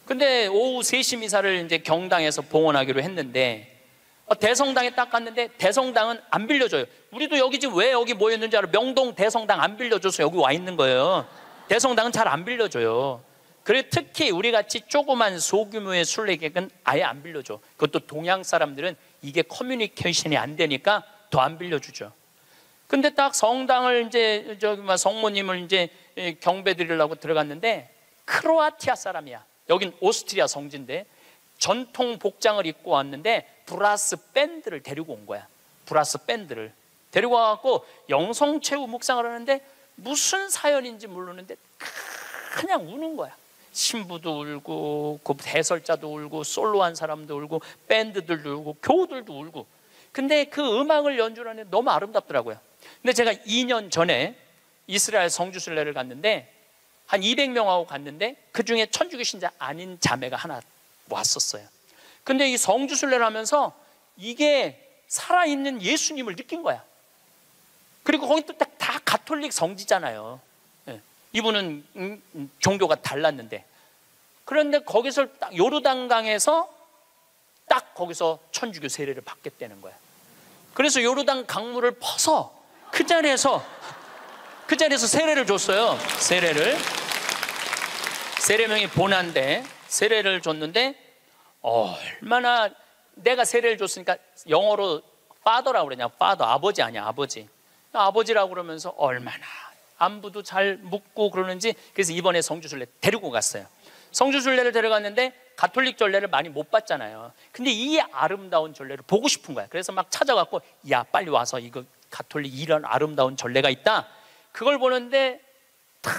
근데 오후 3시 미사를 이제 경당에서 봉헌하기로 했는데 대성당에 딱 갔는데 대성당은 안 빌려줘요. 우리도 여기 지금 왜 여기 모였는지 알아? 명동 대성당 안 빌려줘서 여기 와 있는 거예요. 대성당은 잘 안 빌려줘요. 그리고 특히 우리같이 조그만 소규모의 순례객은 아예 안 빌려줘. 그것도 동양 사람들은 이게 커뮤니케이션이 안 되니까 더 안 빌려주죠. 근데 딱 성당을 이제 성모님을 이제 경배 드리려고 들어갔는데 크로아티아 사람이야. 여긴 오스트리아 성지인데 전통 복장을 입고 왔는데 브라스 밴드를 데리고 온 거야. 브라스 밴드를 데리고 와갖고 영성체후 묵상을 하는데 무슨 사연인지 모르는데 그냥 우는 거야. 신부도 울고 그 해설자도 울고 솔로한 사람도 울고 밴드들도 울고 교우들도 울고. 근데 그 음악을 연주하는데 너무 아름답더라고요. 근데 제가 2년 전에 이스라엘 성주순례를 갔는데 한 200명하고 갔는데 그중에 천주교 신자 아닌 자매가 하나 왔었어요. 근데 이 성주순례를 하면서 이게 살아있는 예수님을 느낀 거야. 그리고 거기 또 다 가톨릭 성지잖아요. 이분은 종교가 달랐는데. 그런데 거기서 딱 요르단강에서 딱 거기서 천주교 세례를 받겠다는 거야. 그래서 요르단 강물을 퍼서 그 자리에서 세례를 줬어요. 세례명이 보난데 세례를 줬는데 얼마나 내가 세례를 줬으니까 영어로 father라고 그러냐. father, 아버지 아니야. 아버지라고 그러면서 얼마나 안부도 잘 묻고 그러는지. 그래서 이번에 성주순례 데리고 갔어요. 성주순례를 데려갔는데 가톨릭 전례를 많이 못 봤잖아요. 근데 이 아름다운 전례를 보고 싶은 거야. 그래서 막 찾아갖고 야 빨리 와서 이거 가톨릭 이런 아름다운 전례가 있다. 그걸 보는데 다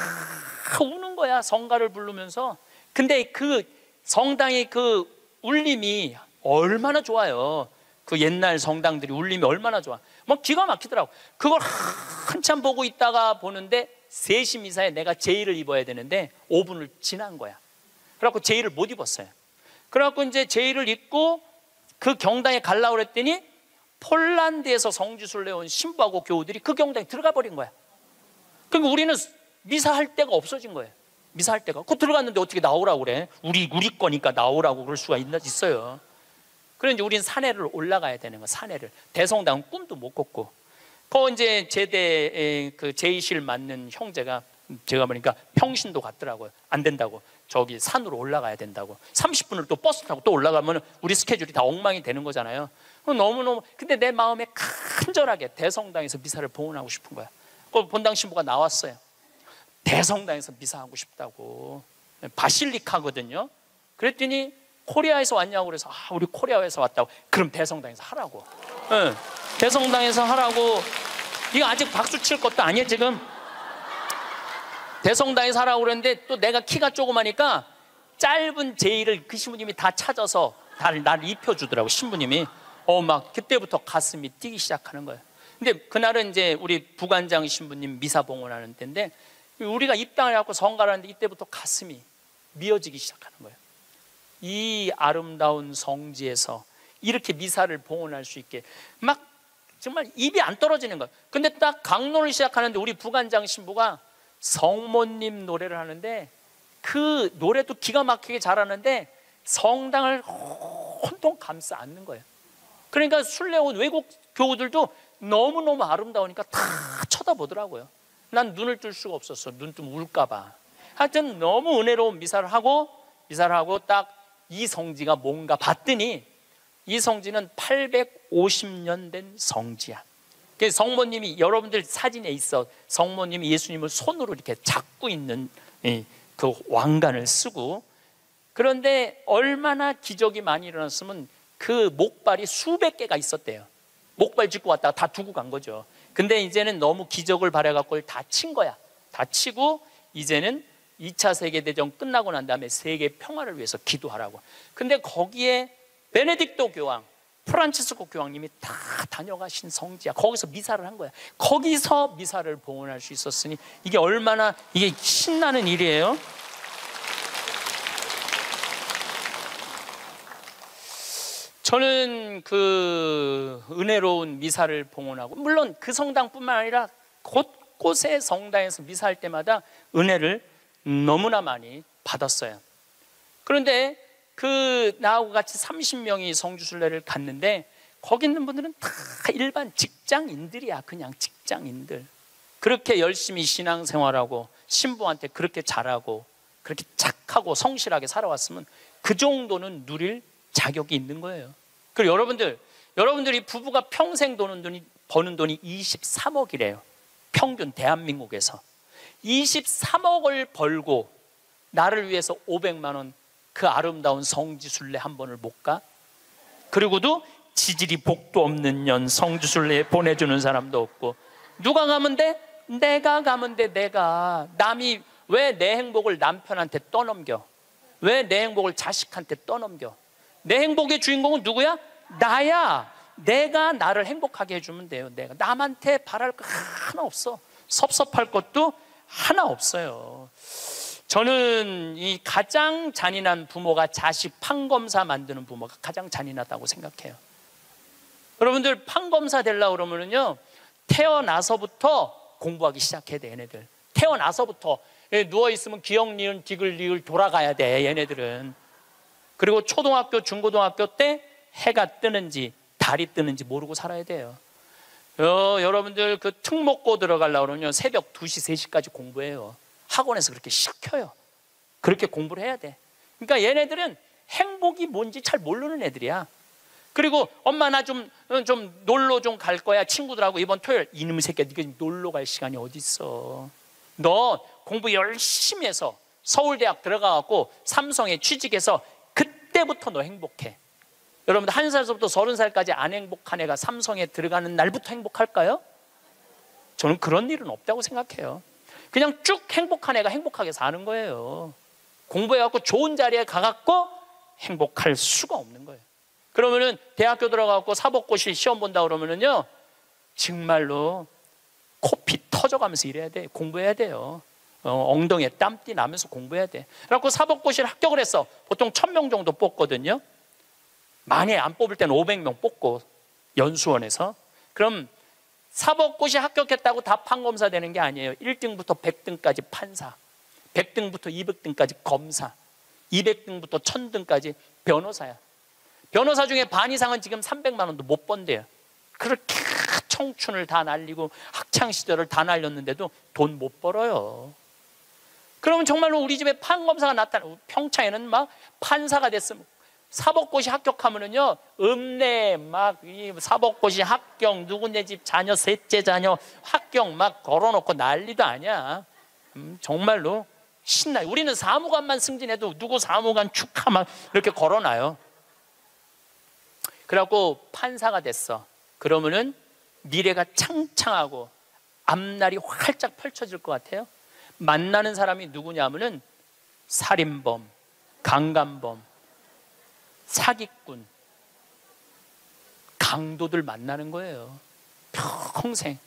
우는 거야. 성가를 부르면서. 근데 그 성당의 그 울림이 얼마나 좋아요. 그 옛날 성당들이 울림이 얼마나 좋아. 기가 막히더라고. 그걸 한참 보고 있다가 보는데 3시 미사에 내가 제의를 입어야 되는데 5분을 지난 거야. 그래갖고 제의를 못 입었어요. 그래갖고 이제 제의를 입고 그 경당에 가려고 그랬더니 폴란드에서 성주순례 온 신부하고 교우들이 그 경당에 들어가 버린 거야. 그러니까 우리는 미사할 데가 없어진 거예요. 미사할 데가. 그 들어갔는데 어떻게 나오라고 그래? 우리 거니까 나오라고 그럴 수가 있어요. 그런데 우리는 산에를 올라가야 되는 거야. 산에를. 대성당은 꿈도 못 꿨고. 그 이제 제대 그 제의실 맡는 형제가 제가 보니까 평신도 갔더라고요. 안 된다고. 저기 산으로 올라가야 된다고. 30분을 또 버스 타고 또 올라가면 우리 스케줄이 다 엉망이 되는 거잖아요. 너무너무. 근데 내 마음에 간절하게 대성당에서 미사를 봉헌하고 싶은 거야. 그 본당 신부가 나왔어요. 대성당에서 미사하고 싶다고. 바실리카거든요. 그랬더니 코리아에서 왔냐고 그래서 우리 코리아에서 왔다고. 그럼 대성당에서 하라고. 네, 대성당에서 하라고. 이거 아직 박수 칠 것도 아니에요 지금. 대성당에서 하라고 그랬는데 또 내가 키가 조그마니까 짧은 제의를 그 신부님이 다 찾아서 나를 입혀주더라고. 신부님이. 막 그때부터 가슴이 뛰기 시작하는 거예요. 근데 그날은 이제 우리 부관장 신부님 미사 봉헌하는 때인데 우리가 입당을 해갖고 성가를 하는데 이때부터 가슴이 미어지기 시작하는 거예요. 이 아름다운 성지에서 이렇게 미사를 봉헌할 수 있게 막 정말 입이 안 떨어지는 거예요. 근데 딱 강론을 시작하는데 우리 부관장 신부가 성모님 노래를 하는데 그 노래도 기가 막히게 잘하는데 성당을 혼통 감싸 안는 거예요. 그러니까 순례 온 외국 교우들도 너무너무 아름다우니까 다 쳐다보더라고요. 난 눈을 뜰 수가 없었어. 눈 뜨면 울까 봐. 하여튼 너무 은혜로운 미사를 하고 딱 이 성지가 뭔가 봤더니 이 성지는 850년 된 성지야. 성모님이 여러분들 사진에 있어. 성모님이 예수님을 손으로 이렇게 잡고 있는 그 왕관을 쓰고. 그런데 얼마나 기적이 많이 일어났으면 그 목발이 수백 개가 있었대요. 목발 짚고 왔다가 다 두고 간 거죠. 근데 이제는 너무 기적을 바라갖고 다 친 거야. 다 치고 이제는 2차 세계대전 끝나고 난 다음에 세계 평화를 위해서 기도하라고. 근데 거기에 베네딕토 교황, 프란치스코 교황님이 다 다녀가신 성지야. 거기서 미사를 한 거야. 거기서 미사를 봉헌할 수 있었으니 이게 얼마나 이게 신나는 일이에요. 저는 그 은혜로운 미사를 봉헌하고, 물론 그 성당뿐만 아니라 곳곳의 성당에서 미사할 때마다 은혜를 너무나 많이 받았어요. 그런데 그 나하고 같이 30명이 성주순례를 갔는데 거기 있는 분들은 다 일반 직장인들이야. 그냥 직장인들. 그렇게 열심히 신앙생활하고 신부한테 그렇게 잘하고 그렇게 착하고 성실하게 살아왔으면 그 정도는 누릴 자격이 있는 거예요. 그리고 여러분들이 부부가 평생 버는 돈이 23억이래요. 평균 대한민국에서 23억을 벌고 나를 위해서 500만 원 그 아름다운 성지순례 한 번을 못 가? 그리고도 지질이 복도 없는 년 성지순례에 보내주는 사람도 없고. 누가 가면 돼? 내가 가면 돼. 내가. 남이 왜 내 행복을 남편한테 떠넘겨? 왜 내 행복을 자식한테 떠넘겨? 내 행복의 주인공은 누구야? 나야. 내가 나를 행복하게 해주면 돼요. 내가 남한테 바랄 거 하나 없어. 섭섭할 것도 하나 없어요. 저는 이 가장 잔인한 부모가 자식 판검사 만드는 부모가 가장 잔인하다고 생각해요. 여러분들 판검사 되려고 그러면은요, 태어나서부터 공부하기 시작해야 돼. 얘네들 태어나서부터 누워있으면 기역, 니은, 디귿, 리을 돌아가야 돼. 얘네들은. 그리고 초등학교, 중고등학교 때 해가 뜨는지 달이 뜨는지 모르고 살아야 돼요. 여러분들 그 특목고 들어가려고 그러면 새벽 2시, 3시까지 공부해요. 학원에서 그렇게 시켜요. 그렇게 공부를 해야 돼. 그러니까 얘네들은 행복이 뭔지 잘 모르는 애들이야. 그리고 엄마 나 좀 놀러 좀 갈 거야. 친구들하고 이번 토요일. 이놈의 새끼야, 네가 놀러 갈 시간이 어디 있어. 너 공부 열심히 해서 서울대학 들어가갖고 삼성에 취직해서 그때부터 너 행복해. 여러분들 1살부터 30살까지 안 행복한 애가 삼성에 들어가는 날부터 행복할까요? 저는 그런 일은 없다고 생각해요. 그냥 쭉 행복한 애가 행복하게 사는 거예요. 공부해갖고 좋은 자리에 가갖고 행복할 수가 없는 거예요. 그러면은 대학교 들어가갖고 사법고시 시험 본다 그러면은요, 정말로 코피 터져가면서 일해야 돼. 공부해야 돼요. 엉덩이에 땀띠 나면서 공부해야 돼. 그래갖고 사법고시를 합격을 했어. 보통 1000명 정도 뽑거든요. 많이 안 뽑을 때는 500명 뽑고 연수원에서. 그럼 사법고시 합격했다고 다 판검사 되는 게 아니에요. 1등부터 100등까지 판사, 100등부터 200등까지 검사, 200등부터 1000등까지 변호사야. 변호사 중에 반 이상은 지금 300만 원도 못 번대요. 그렇게 청춘을 다 날리고 학창시절을 다 날렸는데도 돈 못 벌어요. 그러면 정말로 우리 집에 판검사가 나타나고, 평창에는 막 판사가 됐으면 사법고시 합격하면은요, 읍내 막 이 사법고시 합격, 누구네 집 자녀, 셋째 자녀 합격 막 걸어놓고 난리도 아니야. 정말로 신나요. 우리는 사무관만 승진해도 누구 사무관 축하 막 이렇게 걸어놔요. 그래갖고 판사가 됐어. 그러면은 미래가 창창하고 앞날이 활짝 펼쳐질 것 같아요. 만나는 사람이 누구냐면은 살인범, 강간범, 사기꾼, 강도들 만나는 거예요. 평생.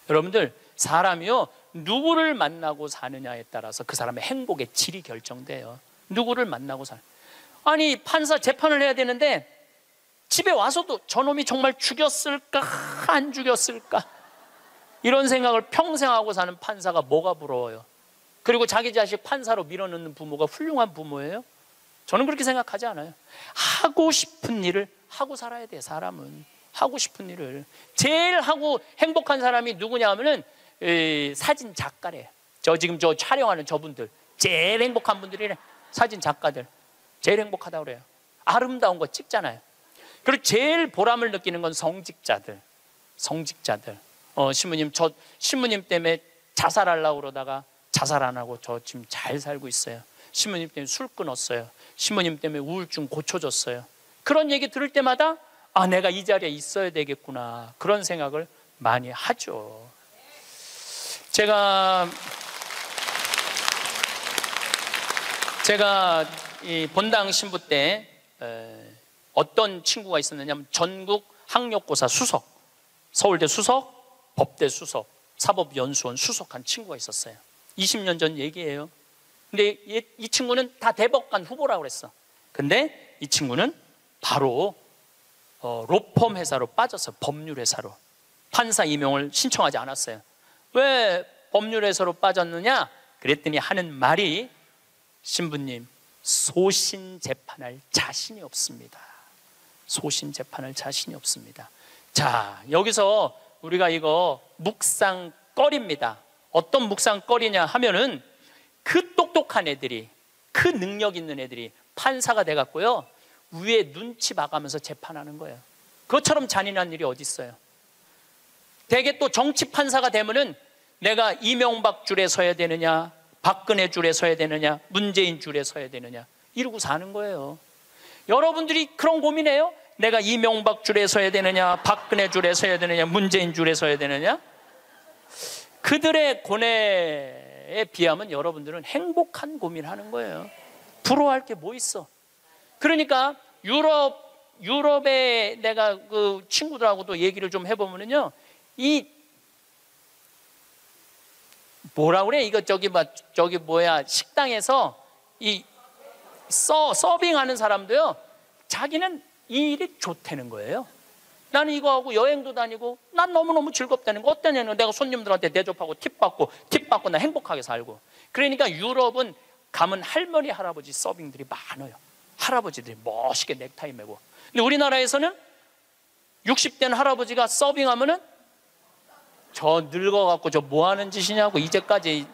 여러분들, 사람이요, 누구를 만나고 사느냐에 따라서 그 사람의 행복의 질이 결정돼요. 누구를 만나고 아니, 판사 재판을 해야 되는데 집에 와서도 저놈이 정말 죽였을까 안 죽였을까 이런 생각을 평생 하고 사는 판사가 뭐가 부러워요? 그리고 자기 자식 판사로 밀어넣는 부모가 훌륭한 부모예요? 저는 그렇게 생각하지 않아요. 하고 싶은 일을 하고 살아야 돼. 사람은 하고 싶은 일을. 제일 하고 행복한 사람이 누구냐 하면은 사진 작가래. 지금 촬영하는 저분들 제일 행복한 분들이래. 사진 작가들 제일 행복하다고 그래요. 아름다운 거 찍잖아요. 그리고 제일 보람을 느끼는 건 성직자들. 신부님, 저 신부님 때문에 자살하려고 그러다가 자살 안 하고 저 지금 잘 살고 있어요. 신부님 때문에 술 끊었어요. 신부님 때문에 우울증 고쳐졌어요. 그런 얘기 들을 때마다 아, 내가 이 자리에 있어야 되겠구나, 그런 생각을 많이 하죠. 제가 이 본당 신부 때 어떤 친구가 있었느냐면 전국 학력고사 수석, 서울대 수석, 법대 수석, 사법연수원 수석한 친구가 있었어요. 20년 전 얘기예요. 근데 이 친구는 다 대법관 후보라고 그랬어. 근데 이 친구는 바로 로펌 회사로 빠져서 법률 회사로 판사 임용을 신청하지 않았어요. 왜 법률 회사로 빠졌느냐? 그랬더니 하는 말이, 신부님, 소신 재판할 자신이 없습니다. 소신 재판할 자신이 없습니다. 자, 여기서 우리가 이거 묵상거리입니다. 어떤 묵상거리냐 하면은 그 똑똑한 애들이, 그 능력 있는 애들이 판사가 돼갖고요, 위에 눈치 봐가면서 재판하는 거예요. 그것처럼 잔인한 일이 어디 있어요? 대개 또 정치 판사가 되면은 내가 이명박 줄에 서야 되느냐, 박근혜 줄에 서야 되느냐, 문재인 줄에 서야 되느냐 이러고 사는 거예요. 여러분들이 그런 고민해요? 내가 이명박 줄에 서야 되느냐, 박근혜 줄에 서야 되느냐, 문재인 줄에 서야 되느냐? 그들의 고뇌에 비하면 여러분들은 행복한 고민하는 거예요. 부러워할 게 뭐 있어? 그러니까 유럽에 내가 그 친구들하고도 얘기를 좀 해보면요, 이 뭐라 그래? 이거 저기 뭐야, 식당에서 이 서빙하는 사람도요, 자기는 이 일이 좋다는 거예요. 나는 이거 하고 여행도 다니고 난 너무너무 즐겁다는 거. 어떠냐면 내가 손님들한테 대접하고 팁 받고 나 행복하게 살고. 그러니까 유럽은 가면 할머니 할아버지 서빙들이 많아요. 할아버지들이 멋있게 넥타이 매고. 근데 우리나라에서는 60대는 할아버지가 서빙하면은 저 늙어갖고 저 뭐 하는 짓이냐고 이제까지.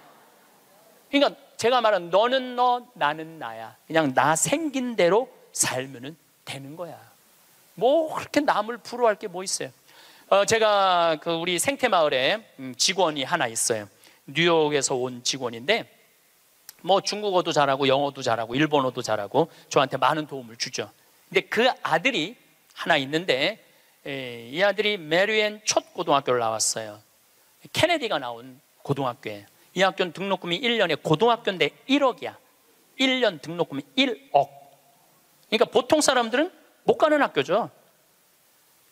그러니까 제가 말한 너는 너 나는 나야. 그냥 나 생긴 대로 살면은 되는 거야. 뭐 그렇게 남을 부러워할 게 뭐 있어요? 제가 그 우리 생태마을에 직원이 하나 있어요. 뉴욕에서 온 직원인데 뭐 중국어도 잘하고 영어도 잘하고 일본어도 잘하고 저한테 많은 도움을 주죠. 근데 그 아들이 하나 있는데 이 아들이 메리앤 첫 고등학교를 나왔어요. 케네디가 나온 고등학교에. 이 학교는 등록금이 1년에 고등학교인데 1억이야. 1년 등록금이 1억. 그러니까 보통 사람들은 못 가는 학교죠.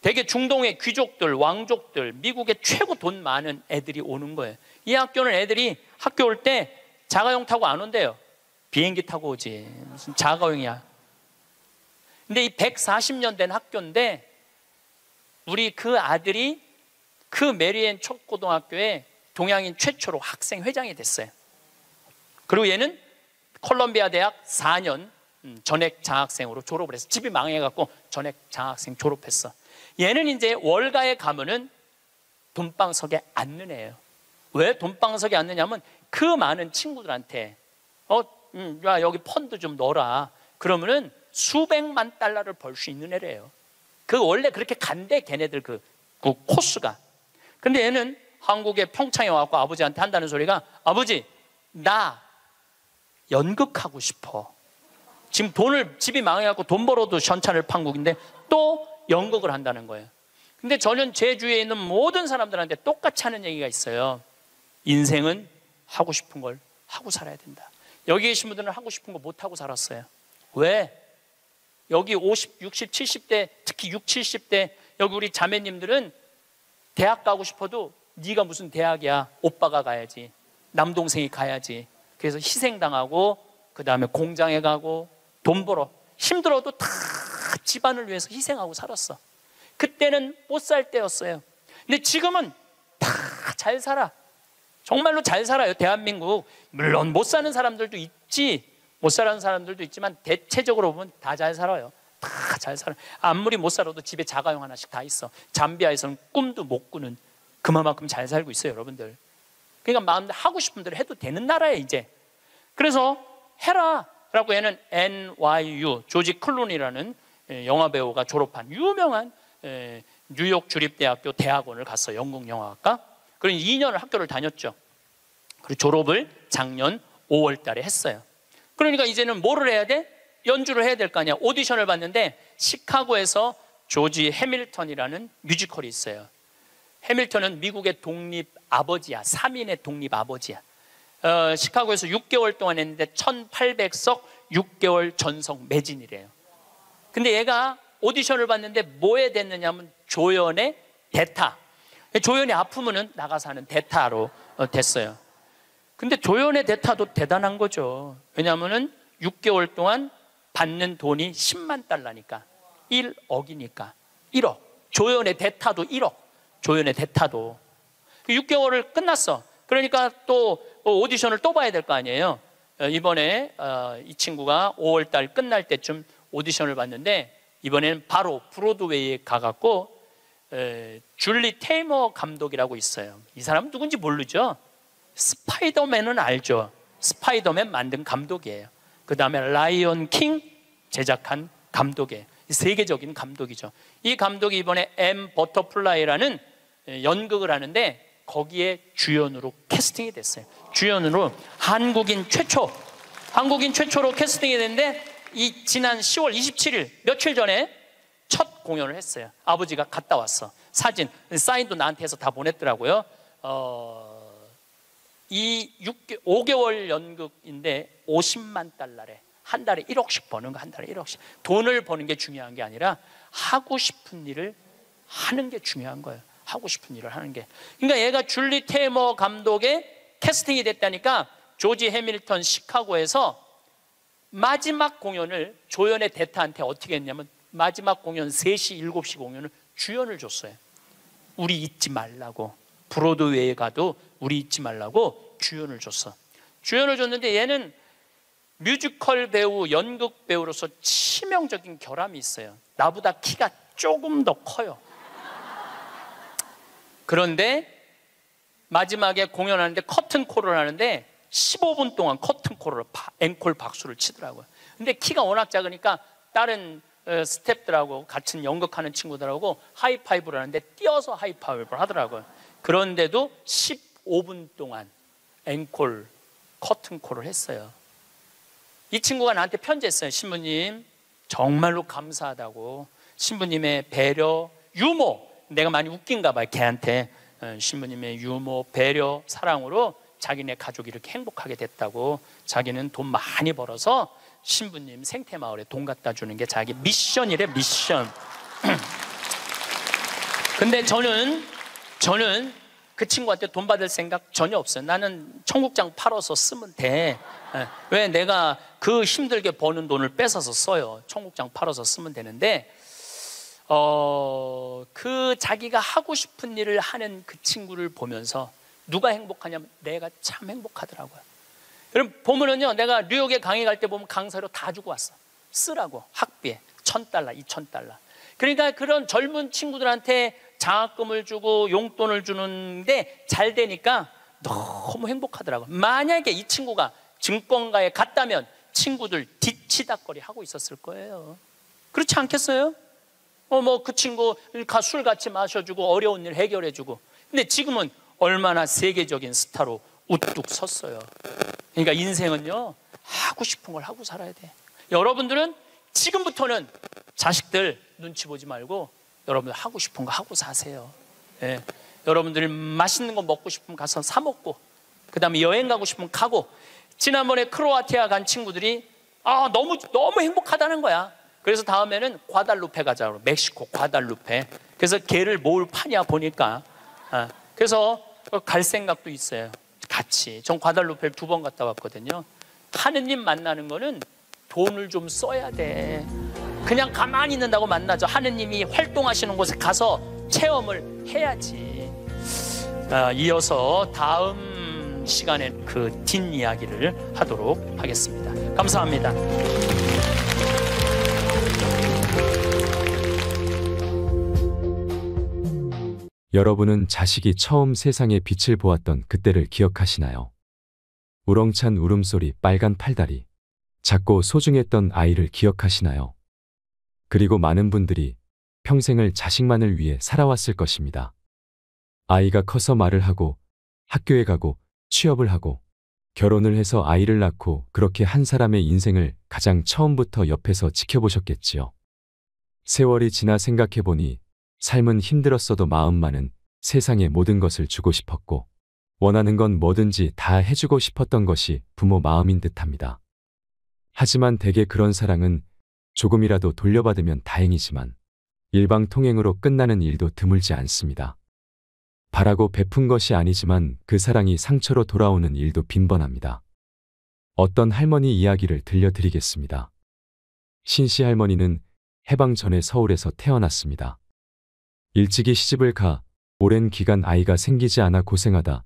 되게 중동의 귀족들, 왕족들, 미국의 최고 돈 많은 애들이 오는 거예요. 이 학교는 애들이 학교 올 때 자가용 타고 안 온대요. 비행기 타고 오지. 무슨 자가용이야. 근데 이 140년 된 학교인데 우리 그 아들이 그 메리앤 첫 고등학교에 동양인 최초로 학생 회장이 됐어요. 그리고 얘는 콜롬비아 대학 4년 전액 장학생으로 졸업을 했어. 집이 망해갖고 전액 장학생 졸업했어. 얘는 이제 월가에 가면은 돈방석에 앉는 애예요. 왜 돈방석에 앉느냐면 그 많은 친구들한테 야, 여기 펀드 좀 넣어라. 그러면은 수백만 달러를 벌 수 있는 애래요. 그 원래 그렇게 간대, 걔네들 그 코스가. 근데 얘는 한국에 평창에 와갖고 아버지한테 한다는 소리가, 아버지, 나 연극하고 싶어. 지금 집이 망해갖고 돈 벌어도 현찰을 판국인데 또 연극을 한다는 거예요. 근데 저는 제 주위에 있는 모든 사람들한테 똑같이 하는 얘기가 있어요. 인생은 하고 싶은 걸 하고 살아야 된다. 여기 계신 분들은 하고 싶은 거 못하고 살았어요. 왜? 여기 50, 60, 70대, 특히 60, 70대 여기 우리 자매님들은 대학 가고 싶어도 네가 무슨 대학이야, 오빠가 가야지, 남동생이 가야지. 그래서 희생당하고 그 다음에 공장에 가고 돈 벌어. 힘들어도 다 집안을 위해서 희생하고 살았어. 그때는 못 살 때였어요. 근데 지금은 다 잘 살아. 정말로 잘 살아요. 대한민국. 물론 못 사는 사람들도 있지, 못 사는 사람들도 있지만 대체적으로 보면 다 잘 살아요. 다 잘 살아요. 아무리 못 살아도 집에 자가용 하나씩 다 있어. 잠비아에서는 꿈도 못 꾸는 그만큼 잘 살고 있어요, 여러분들. 그러니까 마음대로 하고 싶은 대로 해도 되는 나라예요, 이제. 그래서 해라 라고 얘는 NYU, 조지 클루니라는 영화배우가 졸업한 유명한 뉴욕 주립대학교 대학원을 갔어요. 영국 영화학과. 그리고 2년을 학교를 다녔죠. 그리고 졸업을 작년 5월 달에 했어요. 그러니까 이제는 뭐를 해야 돼? 연주를 해야 될 거 아니야. 오디션을 봤는데 시카고에서 조지 해밀턴이라는 뮤지컬이 있어요. 해밀턴은 미국의 독립 아버지야. 3인의 독립 아버지야. 시카고에서 6개월 동안 했는데 1800석 6개월 전석 매진이래요. 근데 얘가 오디션을 봤는데 뭐에 됐느냐면 조연의 대타. 조연이 아프면은 나가서 하는 대타로 됐어요. 근데 조연의 대타도 대단한 거죠. 왜냐하면은 6개월 동안 받는 돈이 10만 달러니까 1억이니까 1억. 조연의 대타도 1억. 조연의 대타도 6개월을 끝났어. 그러니까 또 오디션을 또 봐야 될 거 아니에요. 이번에 이 친구가 5월 달 끝날 때쯤 오디션을 봤는데 이번에는 바로 브로드웨이에 가갖고 줄리 테이머 감독이라고 있어요. 이 사람은 누군지 모르죠? 스파이더맨은 알죠? 스파이더맨 만든 감독이에요. 그 다음에 라이언 킹 제작한 감독이에요. 세계적인 감독이죠. 이 감독이 이번에 M 버터플라이라는 연극을 하는데 거기에 주연으로 캐스팅이 됐어요. 주연으로 한국인 최초로 캐스팅이 됐는데 이 지난 10월 27일 며칠 전에 첫 공연을 했어요. 아버지가 갔다 왔어. 사진, 사인도 나한테 해서 다 보냈더라고요. 이 5개월 연극인데 50만 달러래. 한 달에 1억씩 버는 거, 한 달에 1억씩. 돈을 버는 게 중요한 게 아니라 하고 싶은 일을 하는 게 중요한 거예요. 하고 싶은 일을 하는 게. 그러니까 얘가 줄리 테이머 감독의 캐스팅이 됐다니까 조지 해밀턴 시카고에서 마지막 공연을 조연의 대타한테 어떻게 했냐면 마지막 공연 3시, 7시 공연을 주연을 줬어요. 우리 잊지 말라고. 브로드웨이에 가도 우리 잊지 말라고 주연을 줬어. 주연을 줬는데 얘는 뮤지컬 배우, 연극 배우로서 치명적인 결함이 있어요. 나보다 키가 조금 더 커요. 그런데 마지막에 공연하는데 커튼콜을 하는데 15분 동안 커튼콜을 앵콜 박수를 치더라고요. 근데 키가 워낙 작으니까 다른 스태프들하고 같은 연극하는 친구들하고 하이파이브를 하는데 뛰어서 하이파이브를 하더라고요. 그런데도 15분 동안 앵콜 커튼콜을 했어요. 이 친구가 나한테 편지했어요. 신부님 정말로 감사하다고. 신부님의 배려, 유머, 내가 많이 웃긴가 봐요 걔한테. 신부님의 유머, 배려, 사랑으로 자기네 가족이 이렇게 행복하게 됐다고. 자기는 돈 많이 벌어서 신부님 생태마을에 돈 갖다 주는 게 자기 미션이래, 미션. 근데 저는 그 친구한테 돈 받을 생각 전혀 없어요. 나는 청국장 팔아서 쓰면 돼. 왜 내가 그 힘들게 버는 돈을 뺏어서 써요. 청국장 팔아서 쓰면 되는데 그 자기가 하고 싶은 일을 하는 그 친구를 보면서 누가 행복하냐면 내가 참 행복하더라고요. 여러분 보면은요, 내가 뉴욕에 강의 갈 때 보면 강사료 다 주고 왔어. 쓰라고. 학비에 $1,000, $2,000. 그러니까 그런 젊은 친구들한테 장학금을 주고 용돈을 주는데 잘 되니까 너무 행복하더라고요. 만약에 이 친구가 증권가에 갔다면 친구들 뒤치다거리 하고 있었을 거예요. 그렇지 않겠어요? 뭐 그 친구 술 같이 마셔주고 어려운 일 해결해주고. 근데 지금은 얼마나 세계적인 스타로 우뚝 섰어요. 그러니까 인생은요, 하고 싶은 걸 하고 살아야 돼. 여러분들은 지금부터는 자식들 눈치 보지 말고 여러분들 하고 싶은 거 하고 사세요. 예. 여러분들이 맛있는 거 먹고 싶으면 가서 사 먹고, 그 다음에 여행 가고 싶으면 가고. 지난번에 크로아티아 간 친구들이 너무 행복하다는 거야. 그래서 다음에는 과달루페 가자고. 멕시코 과달루페. 그래서 개를 뭘 파냐 보니까 그래서 갈 생각도 있어요. 같이. 전 과달루페를 2번 갔다 왔거든요. 하느님 만나는 거는 돈을 좀 써야 돼. 그냥 가만히 있는다고 만나죠. 하느님이 활동하시는 곳에 가서 체험을 해야지. 이어서 다음 시간에 그 뒷이야기를 하도록 하겠습니다. 감사합니다. 여러분은 자식이 처음 세상의 빛을 보았던 그때를 기억하시나요? 우렁찬 울음소리, 빨간 팔다리, 작고 소중했던 아이를 기억하시나요? 그리고 많은 분들이 평생을 자식만을 위해 살아왔을 것입니다. 아이가 커서 말을 하고 학교에 가고 취업을 하고 결혼을 해서 아이를 낳고 그렇게 한 사람의 인생을 가장 처음부터 옆에서 지켜보셨겠지요. 세월이 지나 생각해보니 삶은 힘들었어도 마음만은 세상의 모든 것을 주고 싶었고 원하는 건 뭐든지 다 해주고 싶었던 것이 부모 마음인 듯합니다. 하지만 대개 그런 사랑은 조금이라도 돌려받으면 다행이지만 일방통행으로 끝나는 일도 드물지 않습니다. 바라고 베푼 것이 아니지만 그 사랑이 상처로 돌아오는 일도 빈번합니다. 어떤 할머니 이야기를 들려드리겠습니다. 신씨 할머니는 해방 전에 서울에서 태어났습니다. 일찍이 시집을 가 오랜 기간 아이가 생기지 않아 고생하다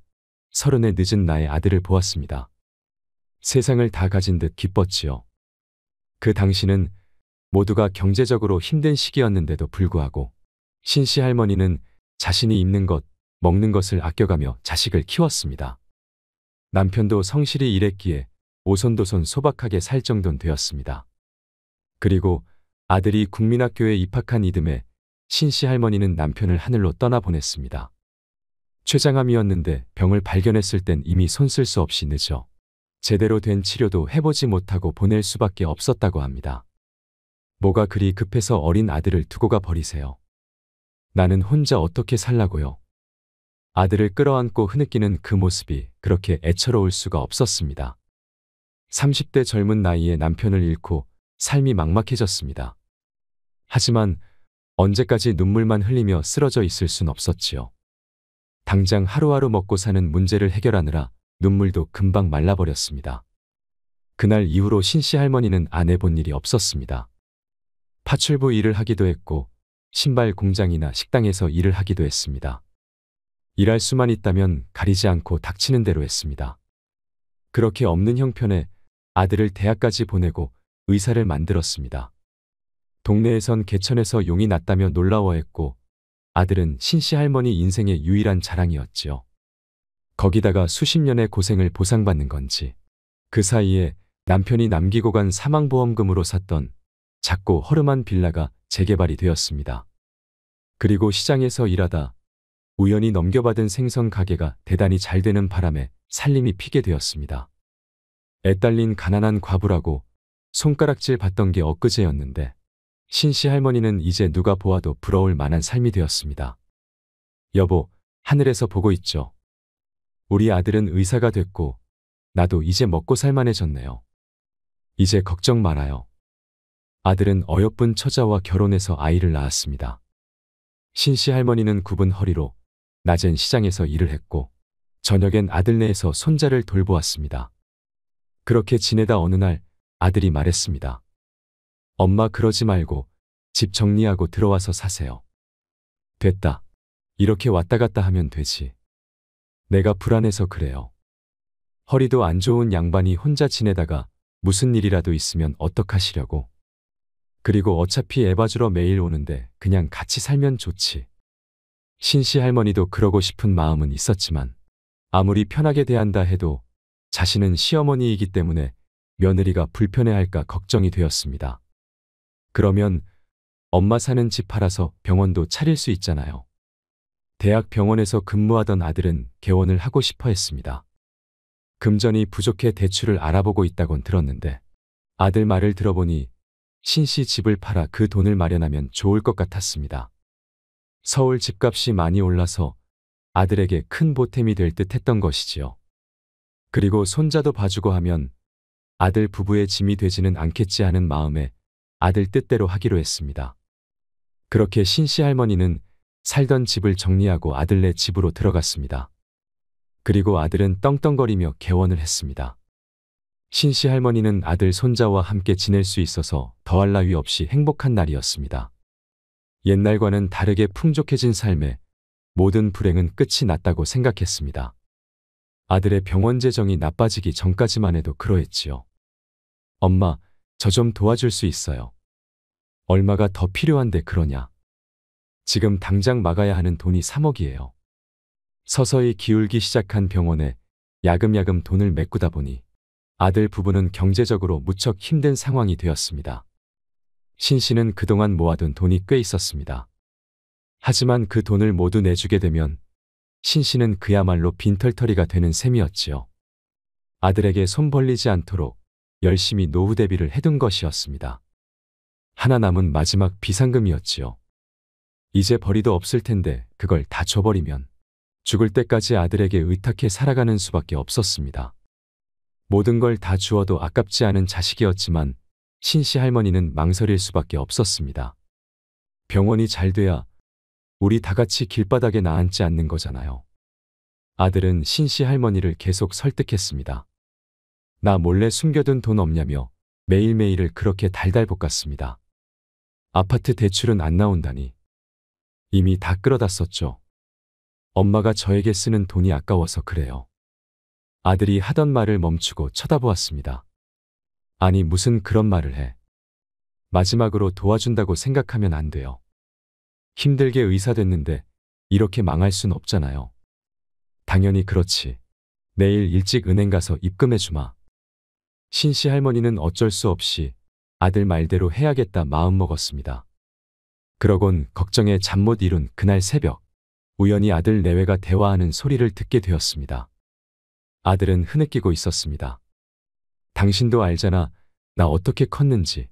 30의 늦은 나이에 아들을 보았습니다. 세상을 다 가진 듯 기뻤지요. 그 당시는 모두가 경제적으로 힘든 시기였는데도 불구하고 신씨 할머니는 자신이 입는 것, 먹는 것을 아껴가며 자식을 키웠습니다. 남편도 성실히 일했기에 오손도손 소박하게 살 정도는 되었습니다. 그리고 아들이 국민학교에 입학한 이듬해 신씨 할머니는 남편을 하늘로 떠나보냈습니다. 췌장암이었는데 병을 발견했을 땐 이미 손쓸 수 없이 늦어 제대로 된 치료도 해보지 못하고 보낼 수밖에 없었다고 합니다. 뭐가 그리 급해서 어린 아들을 두고 가 버리세요. 나는 혼자 어떻게 살라고요. 아들을 끌어안고 흐느끼는 그 모습이 그렇게 애처로울 수가 없었습니다. 30대 젊은 나이에 남편을 잃고 삶이 막막해졌습니다. 하지만 언제까지 눈물만 흘리며 쓰러져 있을 순 없었지요. 당장 하루하루 먹고 사는 문제를 해결하느라 눈물도 금방 말라버렸습니다. 그날 이후로 신씨 할머니는 안 해본 일이 없었습니다. 파출부 일을 하기도 했고 신발 공장이나 식당에서 일을 하기도 했습니다. 일할 수만 있다면 가리지 않고 닥치는 대로 했습니다. 그렇게 없는 형편에 아들을 대학까지 보내고 의사를 만들었습니다. 동네에선 개천에서 용이 났다며 놀라워했고 아들은 신씨 할머니 인생의 유일한 자랑이었지요. 거기다가 수십 년의 고생을 보상받는 건지 그 사이에 남편이 남기고 간 사망보험금으로 샀던 작고 허름한 빌라가 재개발이 되었습니다. 그리고 시장에서 일하다 우연히 넘겨받은 생선 가게가 대단히 잘 되는 바람에 살림이 피게 되었습니다. 애딸린 가난한 과부라고 손가락질 받던 게 엊그제였는데 신씨 할머니는 이제 누가 보아도 부러울 만한 삶이 되었습니다. 여보, 하늘에서 보고 있죠. 우리 아들은 의사가 됐고 나도 이제 먹고 살만해졌네요. 이제 걱정 말아요. 아들은 어여쁜 처자와 결혼해서 아이를 낳았습니다. 신씨 할머니는 굽은 허리로 낮엔 시장에서 일을 했고 저녁엔 아들네에서 손자를 돌보았습니다. 그렇게 지내다 어느 날 아들이 말했습니다. 엄마 그러지 말고 집 정리하고 들어와서 사세요. 됐다. 이렇게 왔다 갔다 하면 되지. 내가 불안해서 그래요. 허리도 안 좋은 양반이 혼자 지내다가 무슨 일이라도 있으면 어떡하시려고. 그리고 어차피 애 봐주러 매일 오는데 그냥 같이 살면 좋지. 신씨 할머니도 그러고 싶은 마음은 있었지만 아무리 편하게 대한다 해도 자신은 시어머니이기 때문에 며느리가 불편해할까 걱정이 되었습니다. 그러면 엄마 사는 집 팔아서 병원도 차릴 수 있잖아요. 대학 병원에서 근무하던 아들은 개원을 하고 싶어 했습니다. 금전이 부족해 대출을 알아보고 있다곤 들었는데 아들 말을 들어보니 신씨 집을 팔아 그 돈을 마련하면 좋을 것 같았습니다. 서울 집값이 많이 올라서 아들에게 큰 보탬이 될 듯 했던 것이지요. 그리고 손자도 봐주고 하면 아들 부부의 짐이 되지는 않겠지 하는 마음에 아들 뜻대로 하기로 했습니다. 그렇게 신씨 할머니는 살던 집을 정리하고 아들네 집으로 들어갔습니다. 그리고 아들은 떵떵거리며 개원을 했습니다. 신씨 할머니는 아들 손자와 함께 지낼 수 있어서 더할 나위 없이 행복한 날이었습니다. 옛날과는 다르게 풍족해진 삶에 모든 불행은 끝이 났다고 생각했습니다. 아들의 병원 재정이 나빠지기 전까지만 해도 그러했지요. 엄마, 저 좀 도와줄 수 있어요. 얼마가 더 필요한데 그러냐. 지금 당장 막아야 하는 돈이 3억이에요. 서서히 기울기 시작한 병원에 야금야금 돈을 메꾸다 보니 아들 부부는 경제적으로 무척 힘든 상황이 되었습니다. 신 씨는 그동안 모아둔 돈이 꽤 있었습니다. 하지만 그 돈을 모두 내주게 되면 신 씨는 그야말로 빈털터리가 되는 셈이었지요. 아들에게 손 벌리지 않도록 열심히 노후 대비를 해둔 것이었습니다. 하나 남은 마지막 비상금이었지요. 이제 벌이도 없을 텐데 그걸 다 줘버리면 죽을 때까지 아들에게 의탁해 살아가는 수밖에 없었습니다. 모든 걸 다 주어도 아깝지 않은 자식이었지만 신씨 할머니는 망설일 수밖에 없었습니다. 병원이 잘 돼야 우리 다 같이 길바닥에 나앉지 않는 거잖아요. 아들은 신씨 할머니를 계속 설득했습니다. 나 몰래 숨겨둔 돈 없냐며 매일매일을 그렇게 달달 볶았습니다. 아파트 대출은 안 나온다니. 이미 다 끌어다 썼죠. 엄마가 저에게 쓰는 돈이 아까워서 그래요. 아들이 하던 말을 멈추고 쳐다보았습니다. 아니 무슨 그런 말을 해. 마지막으로 도와준다고 생각하면 안 돼요. 힘들게 의사 됐는데 이렇게 망할 순 없잖아요. 당연히 그렇지. 내일 일찍 은행 가서 입금해 주마. 신씨 할머니는 어쩔 수 없이 아들 말대로 해야겠다 마음먹었습니다. 그러곤 걱정에 잠 못 이룬 그날 새벽, 우연히 아들 내외가 대화하는 소리를 듣게 되었습니다. 아들은 흐느끼고 있었습니다. 당신도 알잖아, 나 어떻게 컸는지.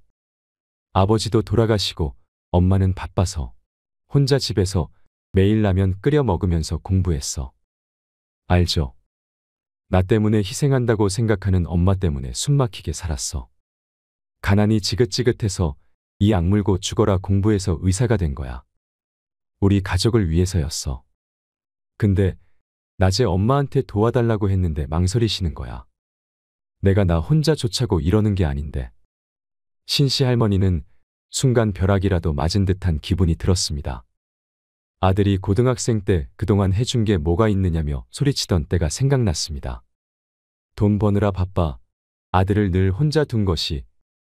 아버지도 돌아가시고 엄마는 바빠서 혼자 집에서 매일 라면 끓여 먹으면서 공부했어. 알죠? 나 때문에 희생한다고 생각하는 엄마 때문에 숨막히게 살았어. 가난이 지긋지긋해서 이 악물고 죽어라 공부해서 의사가 된 거야. 우리 가족을 위해서였어. 근데 낮에 엄마한테 도와달라고 했는데 망설이시는 거야. 내가 나 혼자 좋자고 이러는 게 아닌데. 신씨 할머니는 순간 벼락이라도 맞은 듯한 기분이 들었습니다. 아들이 고등학생 때 그동안 해준 게 뭐가 있느냐며 소리치던 때가 생각났습니다. 돈 버느라 바빠 아들을 늘 혼자 둔 것이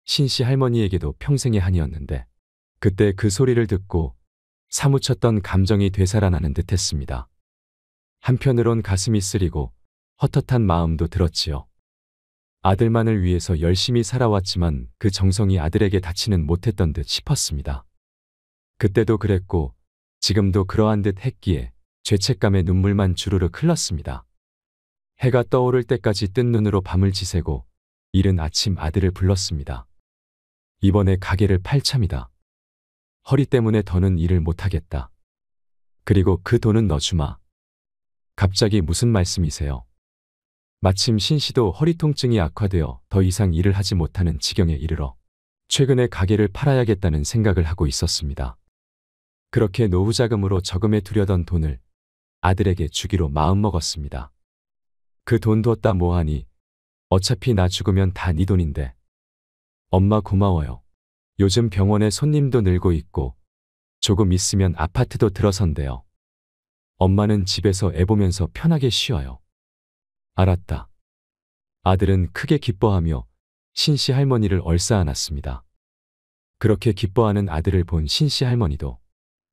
신씨 할머니에게도 평생의 한이었는데 그때 그 소리를 듣고 사무쳤던 감정이 되살아나는 듯 했습니다. 한편으론 가슴이 쓰리고 헛헛한 마음도 들었지요. 아들만을 위해서 열심히 살아왔지만 그 정성이 아들에게 닿지는 못했던 듯 싶었습니다. 그때도 그랬고 지금도 그러한 듯 했기에 죄책감에 눈물만 주르륵 흘렀습니다. 해가 떠오를 때까지 뜬 눈으로 밤을 지새고 이른 아침 아들을 불렀습니다. 이번에 가게를 팔 참이다. 허리 때문에 더는 일을 못하겠다. 그리고 그 돈은 너 주마. 갑자기 무슨 말씀이세요? 마침 신씨도 허리 통증이 악화되어 더 이상 일을 하지 못하는 지경에 이르러 최근에 가게를 팔아야겠다는 생각을 하고 있었습니다. 그렇게 노후 자금으로 저금해 두려던 돈을 아들에게 주기로 마음먹었습니다. 그 돈 뒀다 뭐하니? 어차피 나 죽으면 다 네 돈인데. 엄마 고마워요. 요즘 병원에 손님도 늘고 있고 조금 있으면 아파트도 들어선대요. 엄마는 집에서 애 보면서 편하게 쉬어요. 알았다. 아들은 크게 기뻐하며 신씨 할머니를 얼싸안았습니다. 그렇게 기뻐하는 아들을 본 신씨 할머니도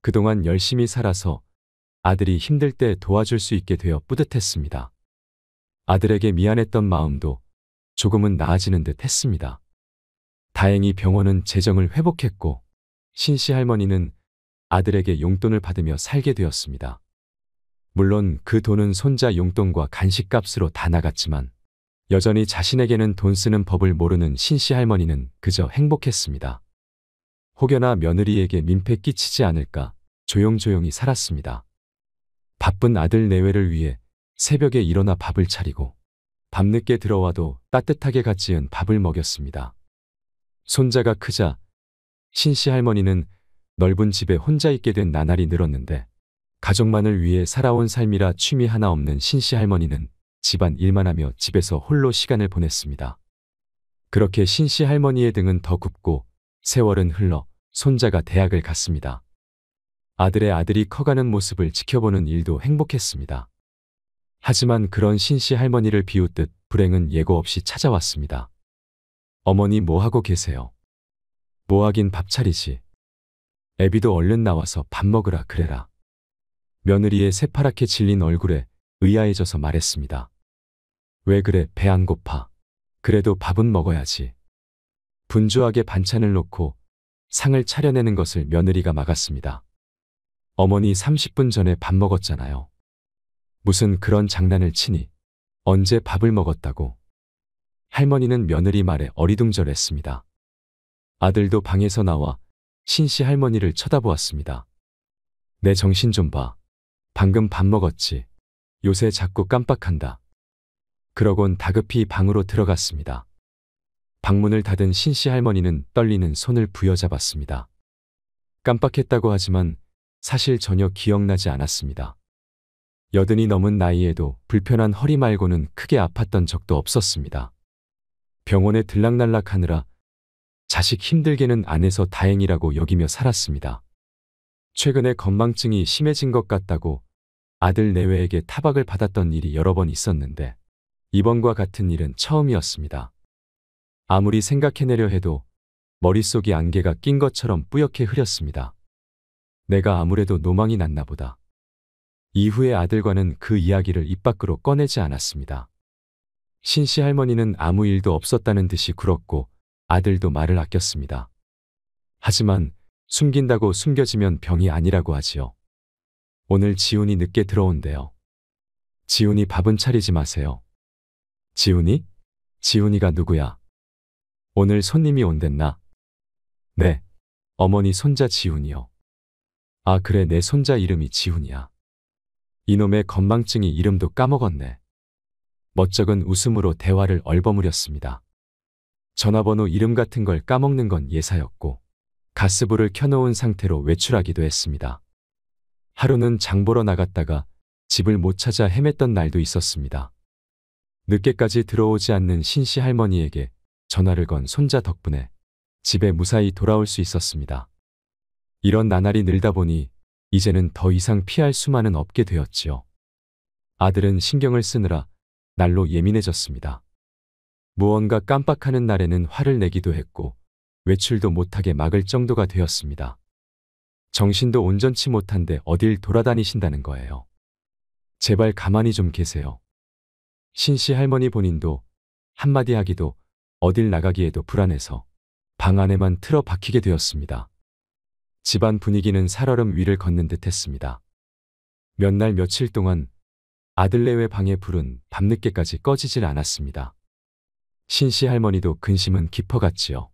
그동안 열심히 살아서 아들이 힘들 때 도와줄 수 있게 되어 뿌듯했습니다. 아들에게 미안했던 마음도 조금은 나아지는 듯 했습니다. 다행히 병원은 재정을 회복했고 신씨 할머니는 아들에게 용돈을 받으며 살게 되었습니다. 물론 그 돈은 손자 용돈과 간식값으로 다 나갔지만 여전히 자신에게는 돈 쓰는 법을 모르는 신씨 할머니는 그저 행복했습니다. 혹여나 며느리에게 민폐 끼치지 않을까 조용조용히 살았습니다. 바쁜 아들 내외를 위해 새벽에 일어나 밥을 차리고 밤늦게 들어와도 따뜻하게 갓 지은 밥을 먹였습니다. 손자가 크자 신씨 할머니는 넓은 집에 혼자 있게 된 나날이 늘었는데 가족만을 위해 살아온 삶이라 취미 하나 없는 신씨 할머니는 집안 일만 하며 집에서 홀로 시간을 보냈습니다. 그렇게 신씨 할머니의 등은 더 굽고 세월은 흘러 손자가 대학을 갔습니다. 아들의 아들이 커가는 모습을 지켜보는 일도 행복했습니다. 하지만 그런 신씨 할머니를 비웃듯 불행은 예고 없이 찾아왔습니다. 어머니 뭐 하고 계세요? 뭐 하긴 밥 차리지. 애비도 얼른 나와서 밥 먹으라 그래라. 며느리의 새파랗게 질린 얼굴에 의아해져서 말했습니다. 왜 그래, 배 안 고파? 그래도 밥은 먹어야지. 분주하게 반찬을 놓고 상을 차려내는 것을 며느리가 막았습니다. 어머니 30분 전에 밥 먹었잖아요. 무슨 그런 장난을 치니? 언제 밥을 먹었다고? 할머니는 며느리 말에 어리둥절했습니다. 아들도 방에서 나와 신씨 할머니를 쳐다보았습니다. 내 정신 좀 봐. 방금 밥 먹었지. 요새 자꾸 깜빡한다. 그러곤 다급히 방으로 들어갔습니다. 방문을 닫은 신씨 할머니는 떨리는 손을 부여잡았습니다. 깜빡했다고 하지만 사실 전혀 기억나지 않았습니다. 80이 넘은 나이에도 불편한 허리 말고는 크게 아팠던 적도 없었습니다. 병원에 들락날락하느라 자식 힘들게는 안 해서 다행이라고 여기며 살았습니다. 최근에 건망증이 심해진 것 같다고 아들 내외에게 타박을 받았던 일이 여러 번 있었는데 이번과 같은 일은 처음이었습니다. 아무리 생각해내려 해도 머릿속이 안개가 낀 것처럼 뿌옇게 흐렸습니다. 내가 아무래도 노망이 났나 보다. 이후에 아들과는 그 이야기를 입 밖으로 꺼내지 않았습니다. 신씨 할머니는 아무 일도 없었다는 듯이 굴었고 아들도 말을 아꼈습니다. 하지만 숨긴다고 숨겨지면 병이 아니라고 하지요. 오늘 지훈이 늦게 들어온대요. 지훈이 밥은 차리지 마세요. 지훈이? 지훈이가 누구야? 오늘 손님이 온댔나? 네, 어머니 손자 지훈이요. 아 그래, 내 손자 이름이 지훈이야. 이놈의 건망증이 이름도 까먹었네. 멋쩍은 웃음으로 대화를 얼버무렸습니다. 전화번호 이름 같은 걸 까먹는 건 예사였고 가스불을 켜놓은 상태로 외출하기도 했습니다. 하루는 장 보러 나갔다가 집을 못 찾아 헤맸던 날도 있었습니다. 늦게까지 들어오지 않는 신씨 할머니에게 전화를 건 손자 덕분에 집에 무사히 돌아올 수 있었습니다. 이런 나날이 늘다 보니 이제는 더 이상 피할 수만은 없게 되었지요. 아들은 신경을 쓰느라 날로 예민해졌습니다. 무언가 깜빡하는 날에는 화를 내기도 했고 외출도 못하게 막을 정도가 되었습니다. 정신도 온전치 못한데 어딜 돌아다니신다는 거예요. 제발 가만히 좀 계세요. 신씨 할머니 본인도 한마디 하기도 어딜 나가기에도 불안해서 방 안에만 틀어박히게 되었습니다. 집안 분위기는 살얼음 위를 걷는 듯 했습니다. 몇 날 며칠 동안 아들 내외 방의 불은 밤늦게까지 꺼지질 않았습니다. 신씨 할머니도 근심은 깊어갔지요.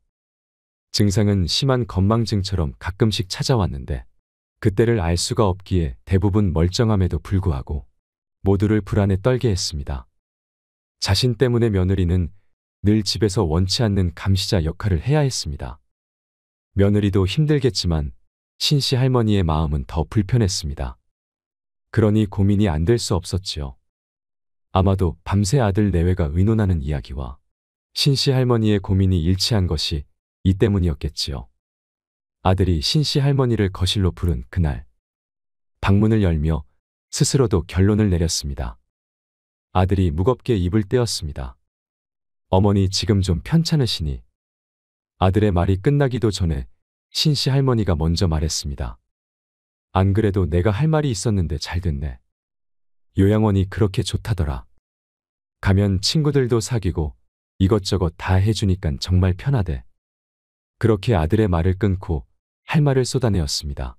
증상은 심한 건망증처럼 가끔씩 찾아왔는데 그때를 알 수가 없기에 대부분 멀쩡함에도 불구하고 모두를 불안에 떨게 했습니다. 자신 때문에 며느리는 늘 집에서 원치 않는 감시자 역할을 해야 했습니다. 며느리도 힘들겠지만 신씨 할머니의 마음은 더 불편했습니다. 그러니 고민이 안 될 수 없었지요. 아마도 밤새 아들 내외가 의논하는 이야기와 신씨 할머니의 고민이 일치한 것이 이 때문이었겠지요. 아들이 신씨 할머니를 거실로 부른 그날, 방문을 열며 스스로도 결론을 내렸습니다. 아들이 무겁게 입을 떼었습니다. 어머니 지금 좀 편찮으시니? 아들의 말이 끝나기도 전에 신씨 할머니가 먼저 말했습니다. 안 그래도 내가 할 말이 있었는데 잘 됐네. 요양원이 그렇게 좋다더라. 가면 친구들도 사귀고 이것저것 다 해주니깐 정말 편하대. 그렇게 아들의 말을 끊고 할 말을 쏟아내었습니다.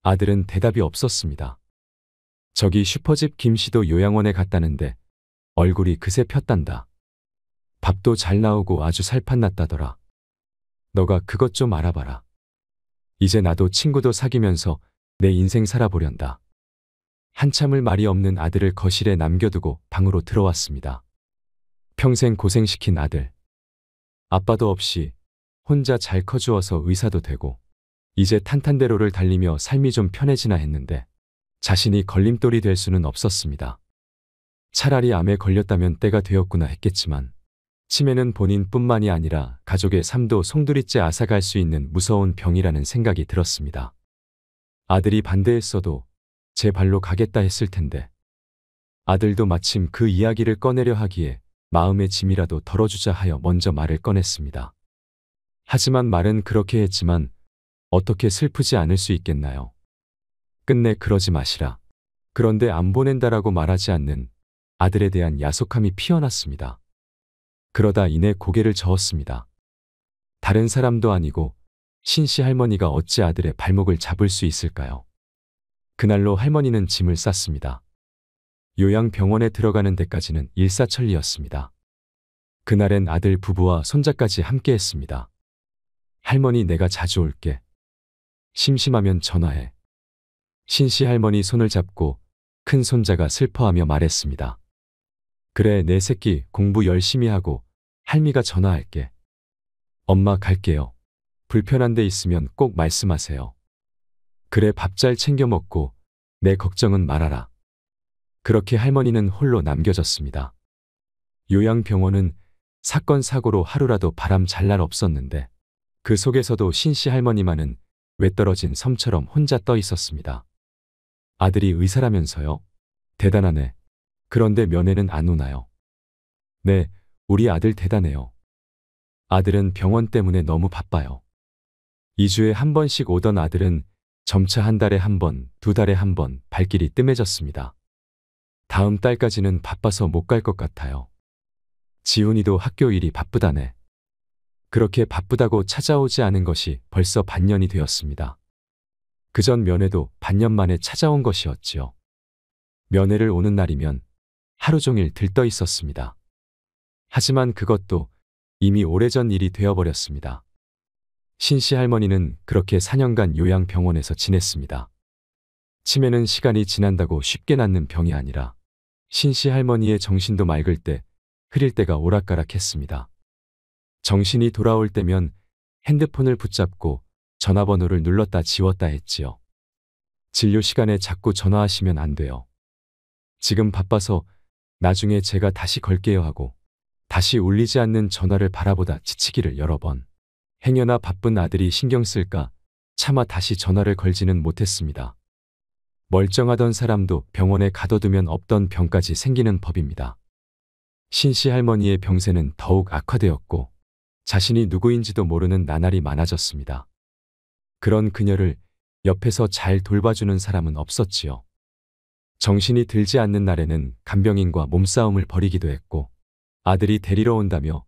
아들은 대답이 없었습니다. 저기 슈퍼집 김씨도 요양원에 갔다는데 얼굴이 그새 폈단다. 밥도 잘 나오고 아주 살판났다더라. 너가 그것 좀 알아봐라. 이제 나도 친구도 사귀면서 내 인생 살아보련다. 한참을 말이 없는 아들을 거실에 남겨두고 방으로 들어왔습니다. 평생 고생시킨 아들. 아빠도 없이 혼자 잘 커주어서 의사도 되고 이제 탄탄대로를 달리며 삶이 좀 편해지나 했는데 자신이 걸림돌이 될 수는 없었습니다. 차라리 암에 걸렸다면 때가 되었구나 했겠지만 치매는 본인뿐만이 아니라 가족의 삶도 송두리째 앗아갈 수 있는 무서운 병이라는 생각이 들었습니다. 아들이 반대했어도 제 발로 가겠다 했을 텐데 아들도 마침 그 이야기를 꺼내려 하기에 마음의 짐이라도 덜어주자 하여 먼저 말을 꺼냈습니다. 하지만 말은 그렇게 했지만 어떻게 슬프지 않을 수 있겠나요? 끝내 그러지 마시라. 그런데 안 보낸다라고 말하지 않는 아들에 대한 야속함이 피어났습니다. 그러다 이내 고개를 저었습니다. 다른 사람도 아니고 신씨 할머니가 어찌 아들의 발목을 잡을 수 있을까요? 그날로 할머니는 짐을 쌌습니다. 요양병원에 들어가는 데까지는 일사천리였습니다. 그날엔 아들 부부와 손자까지 함께했습니다. 할머니 내가 자주 올게. 심심하면 전화해. 신씨 할머니 손을 잡고 큰 손자가 슬퍼하며 말했습니다. 그래 내 새끼 공부 열심히 하고 할미가 전화할게. 엄마 갈게요. 불편한 데 있으면 꼭 말씀하세요. 그래 밥 잘 챙겨 먹고 내 걱정은 말아라. 그렇게 할머니는 홀로 남겨졌습니다. 요양병원은 사건 사고로 하루라도 바람 잘 날 없었는데 그 속에서도 신씨 할머니만은 외떨어진 섬처럼 혼자 떠 있었습니다. 아들이 의사라면서요? 대단하네. 그런데 면회는 안 오나요? 네, 우리 아들 대단해요. 아들은 병원 때문에 너무 바빠요. 2주에 한 번씩 오던 아들은 점차 한 달에 한 번, 두 달에 한 번 발길이 뜸해졌습니다. 다음 달까지는 바빠서 못 갈 것 같아요. 지훈이도 학교 일이 바쁘다네. 그렇게 바쁘다고 찾아오지 않은 것이 벌써 반년이 되었습니다. 그전 면회도 반년 만에 찾아온 것이었지요. 면회를 오는 날이면 하루 종일 들떠 있었습니다. 하지만 그것도 이미 오래전 일이 되어버렸습니다. 신씨 할머니는 그렇게 4년간 요양병원에서 지냈습니다. 치매는 시간이 지난다고 쉽게 낫는 병이 아니라 신씨 할머니의 정신도 맑을 때 흐릴 때가 오락가락했습니다. 정신이 돌아올 때면 핸드폰을 붙잡고 전화번호를 눌렀다 지웠다 했지요. 진료 시간에 자꾸 전화하시면 안 돼요. 지금 바빠서 나중에 제가 다시 걸게요 하고 다시 울리지 않는 전화를 바라보다 지치기를 여러 번. 행여나 바쁜 아들이 신경 쓸까 차마 다시 전화를 걸지는 못했습니다. 멀쩡하던 사람도 병원에 가둬두면 없던 병까지 생기는 법입니다. 신씨 할머니의 병세는 더욱 악화되었고 자신이 누구인지도 모르는 나날이 많아졌습니다. 그런 그녀를 옆에서 잘 돌봐주는 사람은 없었지요. 정신이 들지 않는 날에는 간병인과 몸싸움을 벌이기도 했고 아들이 데리러 온다며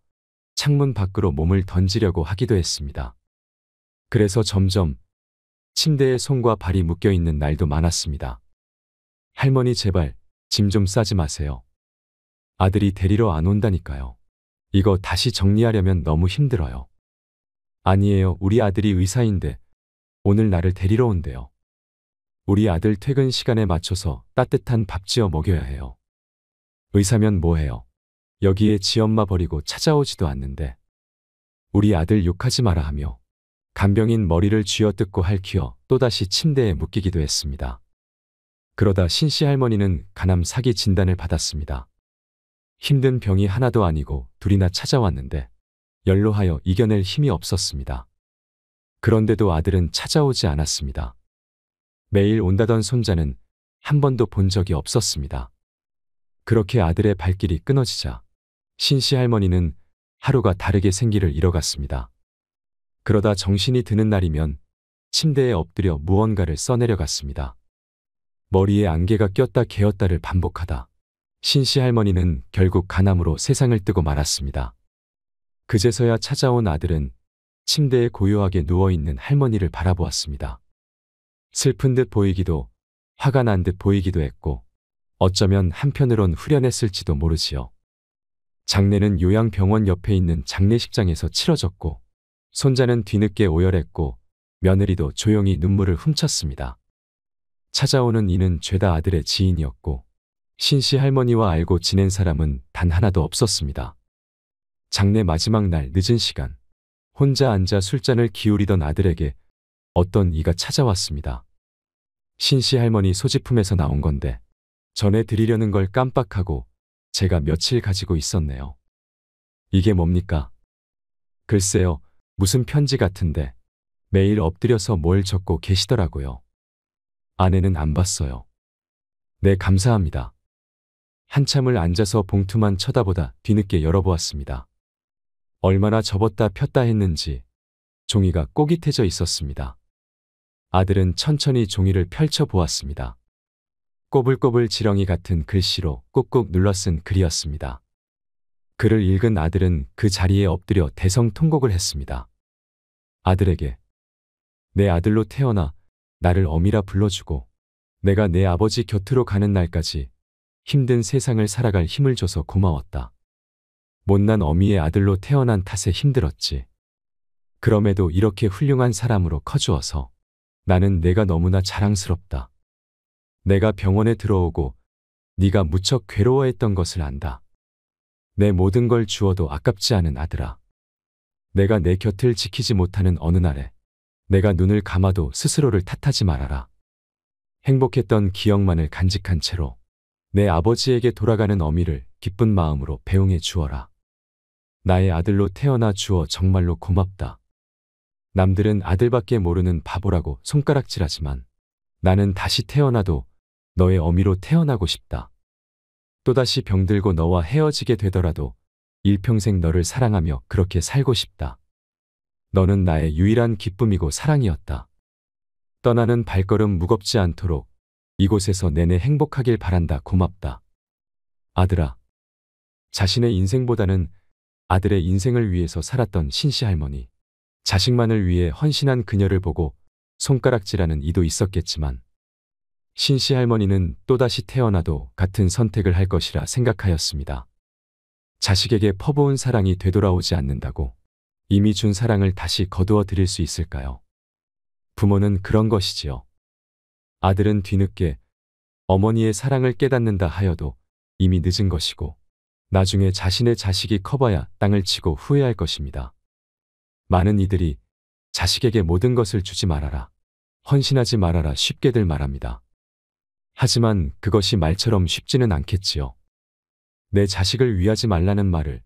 창문 밖으로 몸을 던지려고 하기도 했습니다. 그래서 점점 침대에 손과 발이 묶여 있는 날도 많았습니다. 할머니 제발 짐 좀 싸지 마세요. 아들이 데리러 안 온다니까요. 이거 다시 정리하려면 너무 힘들어요. 아니에요. 우리 아들이 의사인데 오늘 나를 데리러 온대요. 우리 아들 퇴근 시간에 맞춰서 따뜻한 밥 지어 먹여야 해요. 의사면 뭐해요. 여기에 지엄마 버리고 찾아오지도 않는데. 우리 아들 욕하지 마라 하며 간병인 머리를 쥐어뜯고 핥혀 또다시 침대에 묶이기도 했습니다. 그러다 신씨 할머니는 간암 사기 진단을 받았습니다. 힘든 병이 하나도 아니고 둘이나 찾아왔는데 연로하여 이겨낼 힘이 없었습니다. 그런데도 아들은 찾아오지 않았습니다. 매일 온다던 손자는 한 번도 본 적이 없었습니다. 그렇게 아들의 발길이 끊어지자 신씨 할머니는 하루가 다르게 생기를 잃어갔습니다. 그러다 정신이 드는 날이면 침대에 엎드려 무언가를 써내려갔습니다. 머리에 안개가 꼈다 개었다를 반복하다 신씨 할머니는 결국 간암으로 세상을 뜨고 말았습니다. 그제서야 찾아온 아들은 침대에 고요하게 누워있는 할머니를 바라보았습니다. 슬픈 듯 보이기도 화가 난 듯 보이기도 했고 어쩌면 한편으론 후련했을지도 모르지요. 장례는 요양병원 옆에 있는 장례식장에서 치러졌고 손자는 뒤늦게 오열했고 며느리도 조용히 눈물을 훔쳤습니다. 찾아오는 이는 죄다 아들의 지인이었고 신씨 할머니와 알고 지낸 사람은 단 하나도 없었습니다. 장례 마지막 날 늦은 시간 혼자 앉아 술잔을 기울이던 아들에게 어떤 이가 찾아왔습니다. 신씨 할머니 소지품에서 나온 건데 전해드리려는 걸 깜빡하고 제가 며칠 가지고 있었네요. 이게 뭡니까? 글쎄요, 무슨 편지 같은데 매일 엎드려서 뭘 적고 계시더라고요. 아내는 안 봤어요. 네, 감사합니다. 한참을 앉아서 봉투만 쳐다보다 뒤늦게 열어보았습니다. 얼마나 접었다 폈다 했는지 종이가 꼬깃해져 있었습니다. 아들은 천천히 종이를 펼쳐보았습니다. 꼬불꼬불 지렁이 같은 글씨로 꾹꾹 눌러 쓴 글이었습니다. 글을 읽은 아들은 그 자리에 엎드려 대성통곡을 했습니다. 아들에게 내 아들로 태어나 나를 어미라 불러주고 내가 내 아버지 곁으로 가는 날까지 힘든 세상을 살아갈 힘을 줘서 고마웠다. 못난 어미의 아들로 태어난 탓에 힘들었지. 그럼에도 이렇게 훌륭한 사람으로 커주어서 나는 내가 너무나 자랑스럽다. 내가 병원에 들어오고 네가 무척 괴로워했던 것을 안다. 내 모든 걸 주어도 아깝지 않은 아들아. 내가 내 곁을 지키지 못하는 어느 날에 내가 눈을 감아도 스스로를 탓하지 말아라. 행복했던 기억만을 간직한 채로 내 아버지에게 돌아가는 어미를 기쁜 마음으로 배웅해 주어라. 나의 아들로 태어나 주어 정말로 고맙다. 남들은 아들밖에 모르는 바보라고 손가락질하지만 나는 다시 태어나도 너의 어미로 태어나고 싶다. 또다시 병들고 너와 헤어지게 되더라도 일평생 너를 사랑하며 그렇게 살고 싶다. 너는 나의 유일한 기쁨이고 사랑이었다. 떠나는 발걸음 무겁지 않도록 이곳에서 내내 행복하길 바란다. 고맙다. 아들아. 자신의 인생보다는 아들의 인생을 위해서 살았던 신씨 할머니. 자식만을 위해 헌신한 그녀를 보고 손가락질하는 이도 있었겠지만 신씨 할머니는 또다시 태어나도 같은 선택을 할 것이라 생각하였습니다. 자식에게 퍼부은 사랑이 되돌아오지 않는다고 이미 준 사랑을 다시 거두어 드릴 수 있을까요? 부모는 그런 것이지요. 아들은 뒤늦게 어머니의 사랑을 깨닫는다 하여도 이미 늦은 것이고 나중에 자신의 자식이 커봐야 땅을 치고 후회할 것입니다. 많은 이들이 자식에게 모든 것을 주지 말아라, 헌신하지 말아라 쉽게들 말합니다. 하지만 그것이 말처럼 쉽지는 않겠지요. 내 자식을 위하지 말라는 말을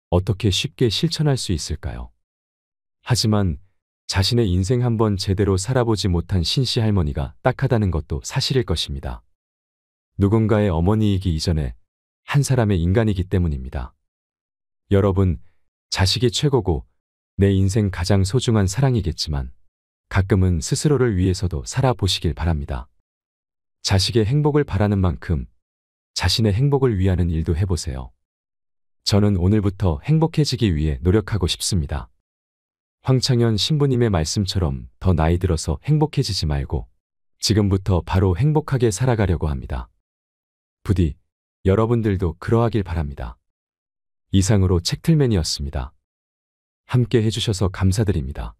어떻게 쉽게 실천할 수 있을까요? 하지만 자신의 인생 한번 제대로 살아보지 못한 신씨 할머니가 딱하다는 것도 사실일 것입니다. 누군가의 어머니이기 이전에 한 사람의 인간이기 때문입니다. 여러분, 자식이 최고고 내 인생 가장 소중한 사랑이겠지만 가끔은 스스로를 위해서도 살아보시길 바랍니다. 자식의 행복을 바라는 만큼 자신의 행복을 위하는 일도 해보세요. 저는 오늘부터 행복해지기 위해 노력하고 싶습니다. 황창현 신부님의 말씀처럼 더 나이 들어서 행복해지지 말고 지금부터 바로 행복하게 살아가려고 합니다. 부디 여러분들도 그러하길 바랍니다. 이상으로 책틀맨이었습니다. 함께 해주셔서 감사드립니다.